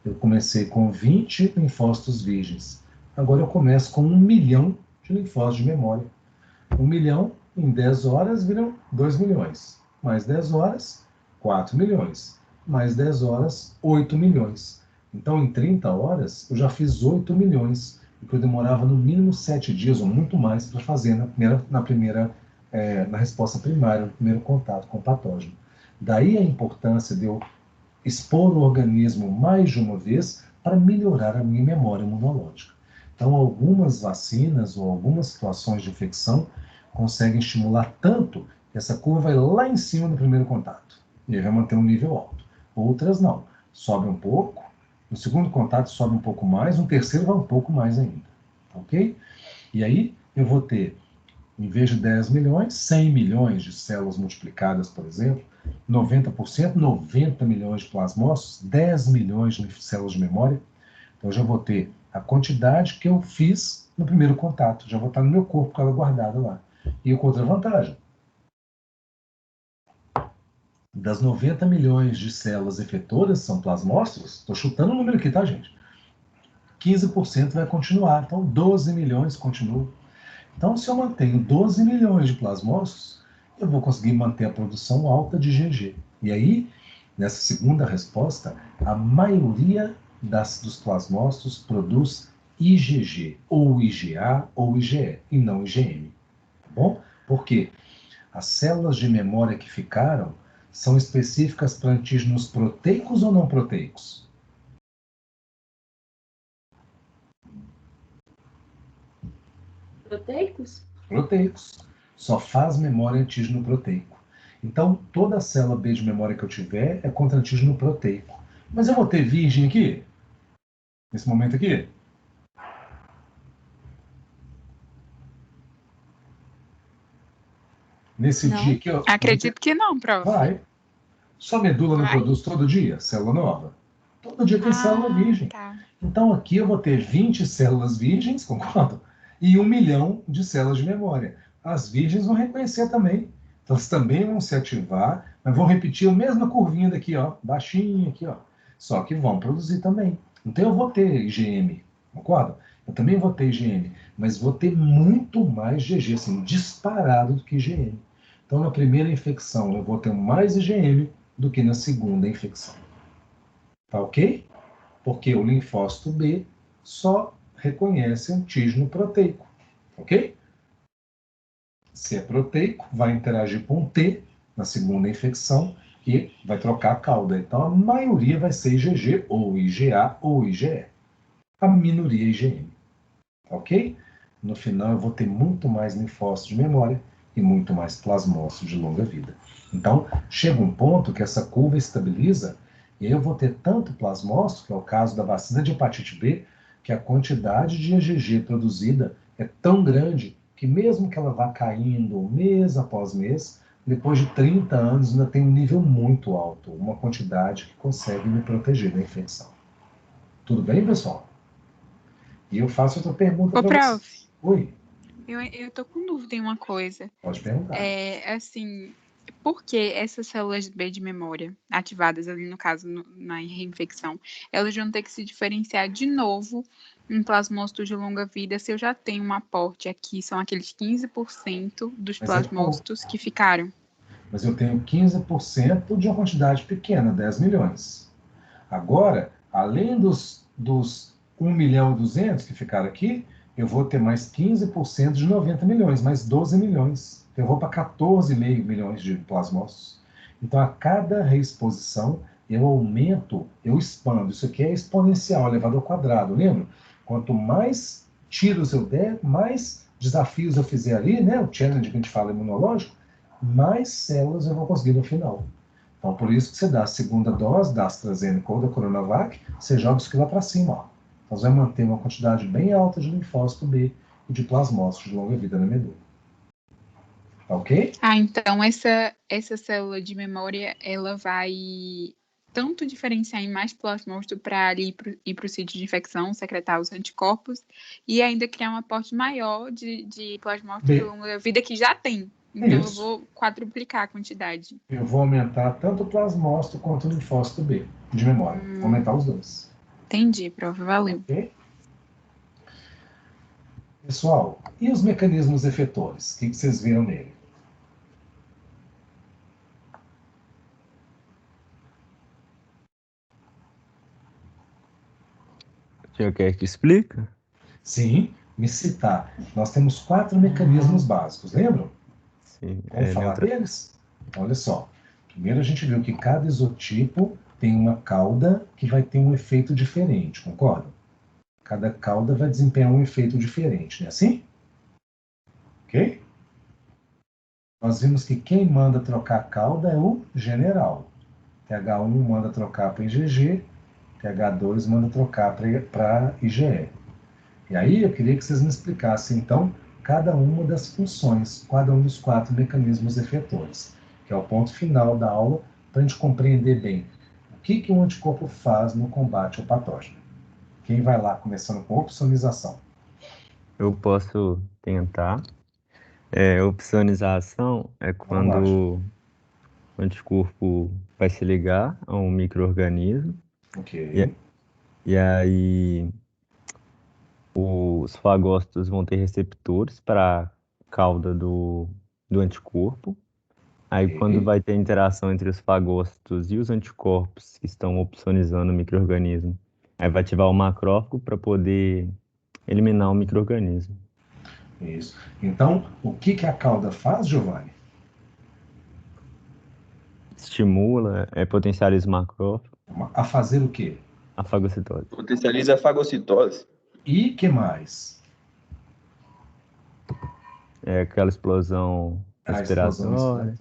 Eu comecei com 20 linfócitos virgens. Agora eu começo com 1 milhão de linfócitos de memória. 1 milhão, em 10 horas, viram 2 milhões. Mais 10 horas, 4 milhões. Mais 10 horas, 8 milhões. Então, em 30 horas, eu já fiz 8 milhões, o que eu demorava no mínimo 7 dias ou muito mais para fazer na resposta primária, no primeiro contato com o patógeno. Daí a importância de eu expor o organismo mais de uma vez para melhorar a minha memória imunológica. Então, algumas vacinas ou algumas situações de infecção conseguem estimular tanto que essa curva vai lá em cima no primeiro contato. E aí vai manter um nível alto. Outras não. Sobe um pouco, no segundo contato sobe um pouco mais, no terceiro vai um pouco mais ainda. Ok? E aí eu vou ter, em vez de 10 milhões, 100 milhões de células multiplicadas, por exemplo, 90%, 90 milhões de plasmócitos, 10 milhões de células de memória. Então, eu já vou ter a quantidade que eu fiz no primeiro contato. Já vou estar no meu corpo com ela guardada lá. E com outra vantagem. Das 90 milhões de células efetoras, são plasmócitos, estou chutando o número aqui, tá, gente? 15% vai continuar. Então, 12 milhões continuam. Então, se eu mantenho 12 milhões de plasmócitos, eu vou conseguir manter a produção alta de IgG. E aí, nessa segunda resposta, a maioria dos plasmócitos produz IgG, ou IgA, ou IgE, e não IgM. Tá bom? Por quê? As células de memória que ficaram são específicas para antígenos proteicos ou não proteicos? Proteicos? Proteicos. Só faz memória antígeno proteico. Então, toda célula B de memória que eu tiver é contra antígeno proteico. Mas eu vou ter virgem aqui? Nesse momento aqui? Nesse Não. dia aqui... Acredito que não, prof. Vai. Sua medula não Vai. produz todo dia célula nova? Todo dia tem célula virgem. Tá. Então, aqui eu vou ter 20 células virgens, concordo? E 1 milhão de células de memória. As virgens vão reconhecer também. Então, elas também vão se ativar, mas vão repetir a mesma curvinha daqui, ó, baixinha aqui, ó. Só que vão produzir também. Então, eu vou ter IgM, concorda? Eu também vou ter IgM, mas vou ter muito mais GG, assim, disparado do que IgM. Então, na primeira infecção, eu vou ter mais IgM do que na segunda infecção. Tá ok? Porque o linfócito B só reconhece antígeno proteico. Ok? Se é proteico, vai interagir com T na segunda infecção e vai trocar a cauda. Então, a maioria vai ser IgG, ou IgA, ou IgE. A minoria IgM. Ok? No final, eu vou ter muito mais linfócitos de memória e muito mais plasmócitos de longa vida. Então, chega um ponto que essa curva estabiliza e aí eu vou ter tanto plasmócito, que é o caso da vacina de hepatite B, que a quantidade de IgG produzida é tão grande que mesmo que ela vá caindo mês após mês, depois de 30 anos ainda tem um nível muito alto, uma quantidade que consegue me proteger da infecção. Tudo bem, pessoal? E eu faço outra pergunta para você. Oi? Eu tô com dúvida em uma coisa. Pode perguntar. Assim, por que essas células B de memória, ativadas ali no caso na reinfecção, elas vão ter que se diferenciar de novo em plasmócitos de longa vida se eu já tenho um aporte aqui, são aqueles 15% dos plasmócitos que ficaram? Mas eu tenho 15% de uma quantidade pequena, 10 milhões. Agora, além dos 1.200.000 que ficaram aqui, eu vou ter mais 15% de 90 milhões, mais 12 milhões. Eu vou para 14,5 milhões de plasmócitos. Então, a cada reexposição, eu aumento, eu expando. Isso aqui é exponencial, elevado ao quadrado, lembra? Quanto mais tiros eu der, mais desafios eu fizer ali, né? O challenge que a gente fala imunológico, mais células eu vou conseguir no final. Então, por isso que você dá a segunda dose da AstraZeneca ou da Coronavac, você joga isso aqui lá para cima, ó. Então, você vai manter uma quantidade bem alta de linfócito B e de plasmócitos de longa vida na medula. Tá ok? Então essa célula de memória, ela vai tanto diferenciar em mais plasmócito para ir para o sítio de infecção, secretar os anticorpos, e ainda criar um aporte maior de plasmócito de longa vida que já tem. Então, eu vou quadruplicar a quantidade. Eu vou aumentar tanto o plasmócito quanto o linfócito B, de memória. Vou aumentar os dois. Entendi, prof. Valeu. Ok? Pessoal, e os mecanismos efetores? O que vocês viram nele? O senhor quer que explique? Sim, me citar. Nós temos 4 mecanismos básicos, lembram? Sim. Vamos falar deles? Olha só. Primeiro a gente viu que cada isotipo tem uma cauda que vai ter um efeito diferente, concorda? Cada cauda vai desempenhar um efeito diferente, não é assim? Ok? Nós vimos que quem manda trocar a cauda é o general. TH1 manda trocar para IgG, TH2 manda trocar para IgE. E aí eu queria que vocês me explicassem, então, cada uma das funções, cada um dos 4 mecanismos efetores, que é o ponto final da aula, para a gente compreender bem o que um anticorpo faz no combate ao patógeno. Quem vai lá, começando com opsonização? Eu posso tentar. Opsonização é quando o anticorpo vai se ligar a um micro-organismo. Ok. E aí os fagócitos vão ter receptores para a cauda do anticorpo. Aí quando vai ter interação entre os fagócitos e os anticorpos que estão opsonizando o micro-organismo, aí vai ativar o macrófago para poder eliminar o micro-organismo. Isso. Então, o que a cauda faz, Giovanni? Estimula, potencializa o macrófago. A fazer o quê? A fagocitose. Potencializa a fagocitose. E que mais? Aquela explosão respiratória.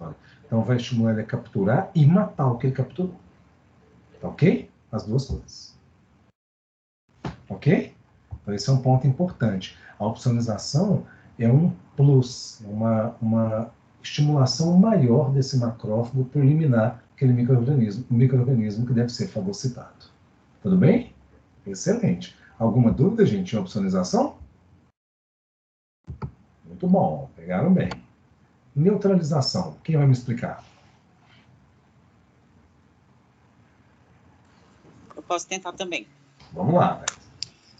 Então vai estimular ele a capturar e matar o que ele capturou. Tá ok? As duas coisas. Ok? Então esse é um ponto importante. A opsonização é um plus, uma estimulação maior desse macrófago para eliminar aquele micro-organismo que deve ser fagocitado. Tudo bem? Excelente. Alguma dúvida, gente, em opsonização? Muito bom, pegaram bem. Neutralização, quem vai me explicar? Eu posso tentar também. Vamos lá.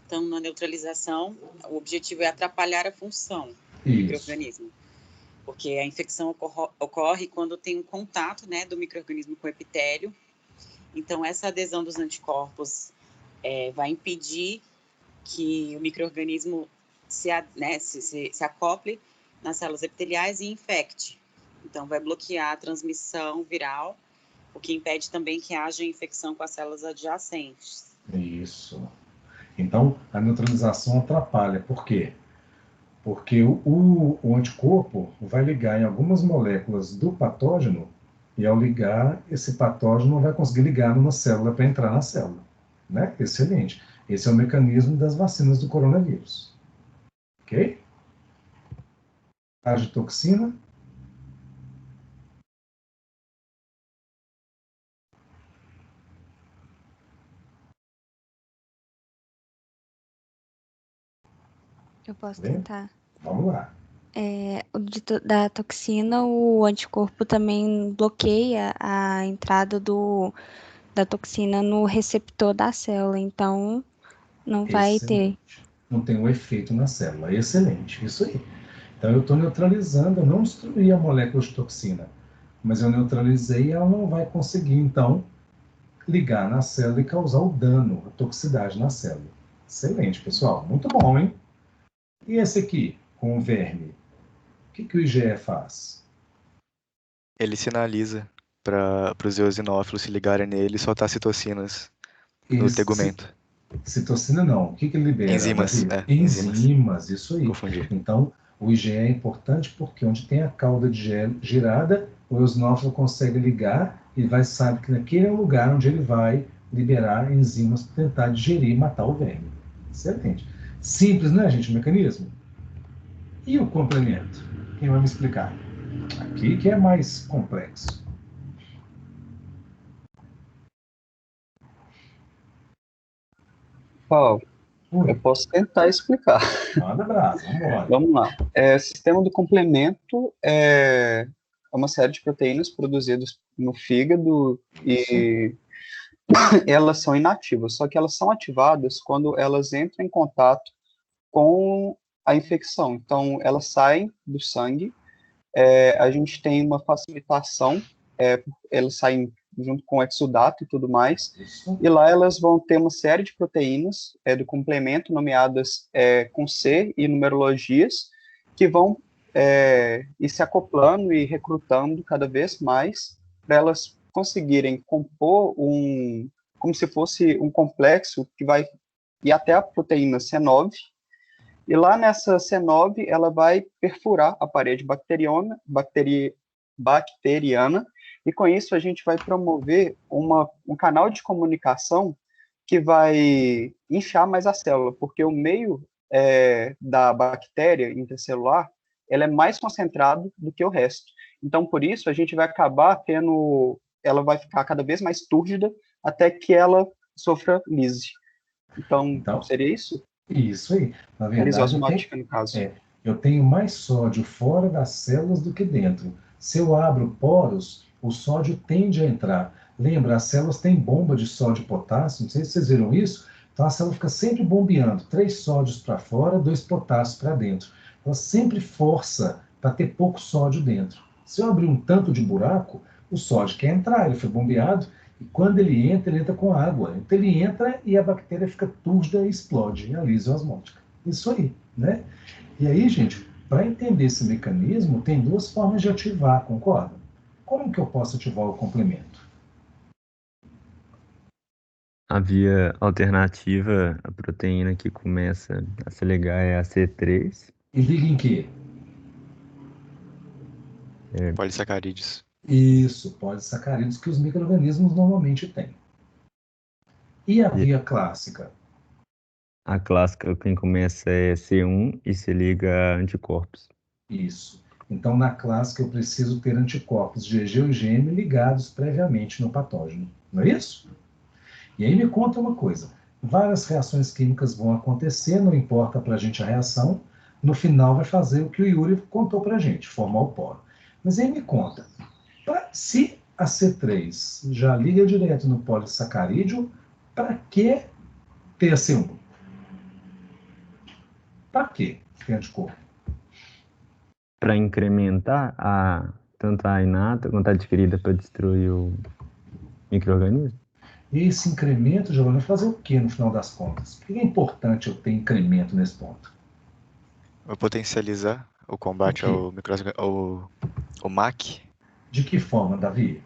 Então, na neutralização, o objetivo é atrapalhar a função do micro-organismo. Porque a infecção ocorre quando tem um contato, né, do micro-organismo com o epitélio. Então, essa adesão dos anticorpos vai impedir que o micro-organismo se acople nas células epiteliais e infecte. Então, vai bloquear a transmissão viral, o que impede também que haja infecção com as células adjacentes. Isso. Então, a neutralização atrapalha. Por quê? Porque o anticorpo vai ligar em algumas moléculas do patógeno e, ao ligar, esse patógeno não vai conseguir ligar numa célula para entrar na célula. Né? Excelente. Esse é o mecanismo das vacinas do coronavírus. Ok? Agitoxina. Eu posso tentar. Vamos lá. Da toxina, o anticorpo também bloqueia a entrada da toxina no receptor da célula, então não vai ter. Não tem um efeito na célula. Excelente, isso aí. Então eu estou neutralizando, eu não destruí a molécula de toxina, mas eu neutralizei e ela não vai conseguir, então, ligar na célula e causar o dano, a toxicidade na célula. Excelente, pessoal. Muito bom, hein? E esse aqui, com o verme? O que o IgE faz? Ele sinaliza para os eosinófilos se ligarem nele e soltar citocinas no tegumento. Citocina não. O que ele libera? Enzimas. Enzimas, isso aí. Confundi. Então, o IgE é importante porque onde tem a cauda de gelo girada, o eosinófilo consegue ligar e sabe que naquele é o lugar onde ele vai liberar enzimas para tentar digerir e matar o verme. Excelente. Simples, né, gente, o mecanismo? E o complemento? Quem vai me explicar? Aqui que é mais complexo. Paulo, eu posso tentar explicar. Manda abraço, vamos embora. Vamos lá. Sistema do complemento é uma série de proteínas produzidas no fígado e elas são inativas, só que elas são ativadas quando elas entram em contato com a infecção. Então, elas saem do sangue, a gente tem uma facilitação, elas saem junto com o exudato e tudo mais, e lá elas vão ter uma série de proteínas do complemento, nomeadas com C e numerologias, que vão ir se acoplando e recrutando cada vez mais para elas conseguirem compor como se fosse um complexo que vai ir até a proteína C9, e lá nessa C9 ela vai perfurar a parede bacteriana, e com isso a gente vai promover um canal de comunicação que vai inchar mais a célula, porque o meio da bactéria intracelular ela é mais concentrado do que o resto. Então, por isso, a gente vai acabar ela vai ficar cada vez mais túrgida até que ela sofra lise. Então seria isso? Isso aí. Na verdade, osmótica, no caso. Eu tenho mais sódio fora das células do que dentro. Se eu abro poros, o sódio tende a entrar. Lembra, as células têm bomba de sódio e potássio, não sei se vocês viram isso. Então a célula fica sempre bombeando, 3 sódios para fora, 2 potássios para dentro. Ela sempre força para ter pouco sódio dentro. Se eu abrir um tanto de buraco, o sódio quer entrar, ele foi bombeado, e quando ele entra com água. Então ele entra e a bactéria fica túrgida e explode, a lise osmótica. Isso aí, né? E aí, gente, para entender esse mecanismo, tem 2 formas de ativar, concorda? Como que eu posso ativar o complemento? A via alternativa, a proteína que começa a se ligar é a C3. E liga em quê? Polissacarídeos. Isso, polissacarídeos que os micro-organismos normalmente têm. E a via clássica? A clássica, quem começa é C1 e se liga a anticorpos. Isso. Então, na clássica, eu preciso ter anticorpos GG ou IgM ligados previamente no patógeno. Não é isso? E aí me conta uma coisa. Várias reações químicas vão acontecer, não importa para a gente a reação. No final vai fazer o que o Yuri contou para a gente, formar o poro. Mas aí me conta, se a C3 já liga direto no polissacarídeo, para que ter a C1? Para que ter anticorpo? Para incrementar tanto a inata quanto a adquirida para destruir o micro-organismo. E esse incremento, Giovanni, vai fazer o que no final das contas? Por que é importante eu ter incremento nesse ponto? Vai potencializar o combate ao O MAC? De que forma, Davi?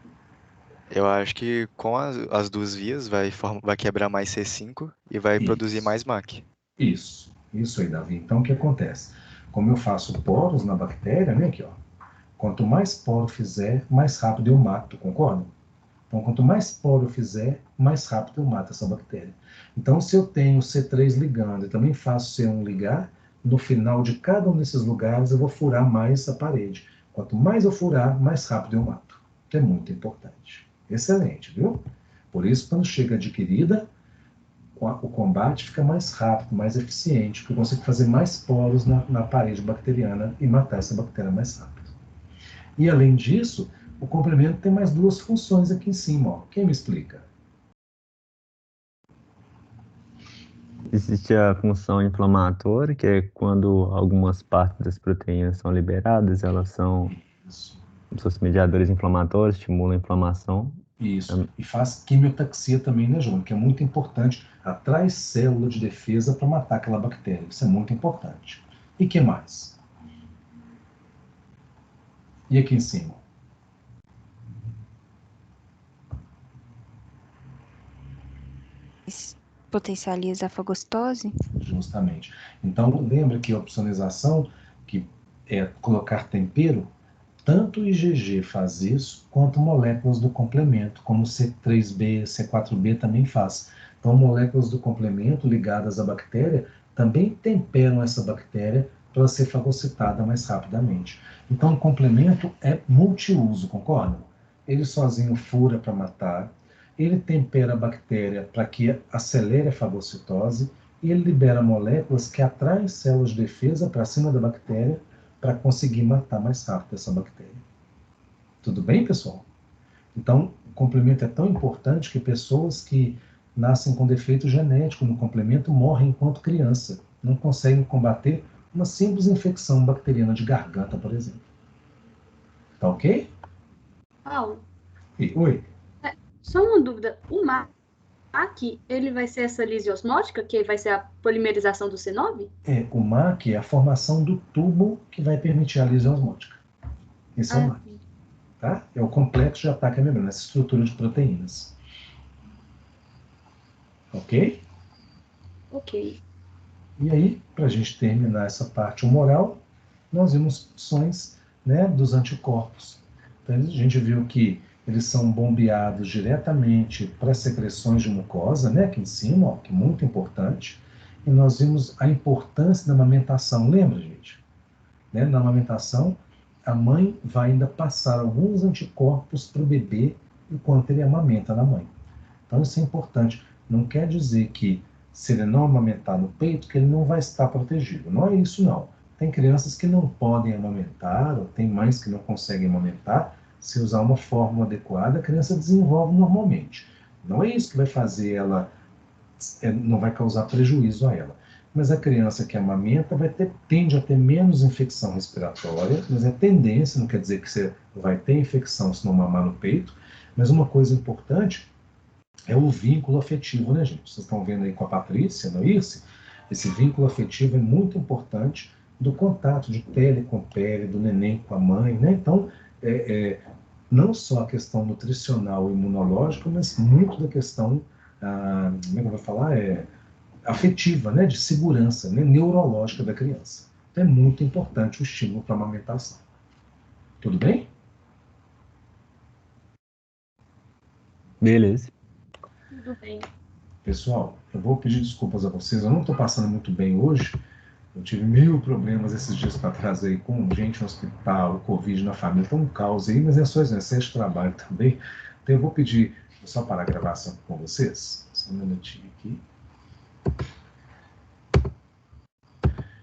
Eu acho que com as duas vias vai quebrar mais C5 e vai produzir mais MAC. Isso aí, Davi. Então, o que acontece? Como eu faço poros na bactéria, né, aqui, ó. Quanto mais poro fizer, mais rápido eu mato, concorda? Então, quanto mais poro eu fizer, mais rápido eu mato essa bactéria. Então, se eu tenho C3 ligando e também faço C1 ligar, no final de cada um desses lugares eu vou furar mais essa parede. Quanto mais eu furar, mais rápido eu mato. Que é muito importante. Excelente, viu? Por isso, quando chega adquirida, o combate fica mais rápido, mais eficiente, porque eu consigo fazer mais poros na parede bacteriana e matar essa bactéria mais rápido. E, além disso, o complemento tem mais duas funções aqui em cima. Ó. Quem me explica? Existe a função inflamatória, que é quando algumas partes das proteínas são liberadas, elas são os mediadores inflamatórios, estimulam a inflamação. Isso, e faz quimiotaxia também, né, João? Que é muito importante, atrai célula de defesa para matar aquela bactéria. Isso é muito importante. E que mais? E aqui em cima? Potencializa a fagocitose? Justamente. Então, lembra que a opsonização, que é colocar tempero, tanto o IgG faz isso, quanto moléculas do complemento, como C3b, C4b também faz. Então, moléculas do complemento ligadas à bactéria também temperam essa bactéria para ela ser fagocitada mais rapidamente. Então, o complemento é multiuso, concorda? Ele sozinho fura para matar, ele tempera a bactéria para que acelere a fagocitose e ele libera moléculas que atraem células de defesa para cima da bactéria para conseguir matar mais rápido essa bactéria. Tudo bem, pessoal? Então, o complemento é tão importante que pessoas que nascem com defeito genético no complemento morrem enquanto criança. Não conseguem combater uma simples infecção bacteriana de garganta, por exemplo. Tá ok? Paulo. Oi? Só uma dúvida. O MAC, ele vai ser essa lise osmótica, que vai ser a polimerização do C9? O MAC é a formação do tubo que vai permitir a lise osmótica. Esse é o MAC. Tá? É o complexo de ataque à membrana, essa estrutura de proteínas. Ok? Ok. E aí, para a gente terminar essa parte humoral, nós vimos funções, né, dos anticorpos. Então, a gente viu que eles são bombeados diretamente para secreções de mucosa, né, aqui em cima, ó, que é muito importante. E nós vimos a importância da amamentação. Lembra, gente? Né? Na amamentação, a mãe vai ainda passar alguns anticorpos para o bebê enquanto ele amamenta na mãe. Então, isso é importante. Não quer dizer que, se ele não amamentar no peito, que ele não vai estar protegido. Não é isso, não. Tem crianças que não podem amamentar, ou tem mães que não conseguem amamentar. Se usar uma fórmula adequada, a criança desenvolve normalmente. Não é isso que vai fazer ela, não vai causar prejuízo a ela. Mas a criança que amamenta tende a ter menos infecção respiratória, mas é tendência, não quer dizer que você vai ter infecção se não mamar no peito. Mas uma coisa importante é o vínculo afetivo, né, gente? Vocês estão vendo aí com a Patrícia, não é isso? Esse vínculo afetivo é muito importante, do contato de pele com pele, do neném com a mãe, né? Então, não só a questão nutricional e imunológica, mas muito da questão, como é que eu vou falar? Afetiva, né? De segurança, né? Neurológica da criança. Então, é muito importante o estímulo para a amamentação. Tudo bem? Beleza. Tudo bem. Pessoal, eu vou pedir desculpas a vocês, eu não estou passando muito bem hoje. Eu tive 1000 problemas esses dias para trás aí, com gente no hospital, Covid na família, então um caos aí, mas é só excesso de trabalho também. Então eu vou pedir, vou só parar a gravação com vocês, só um minutinho aqui.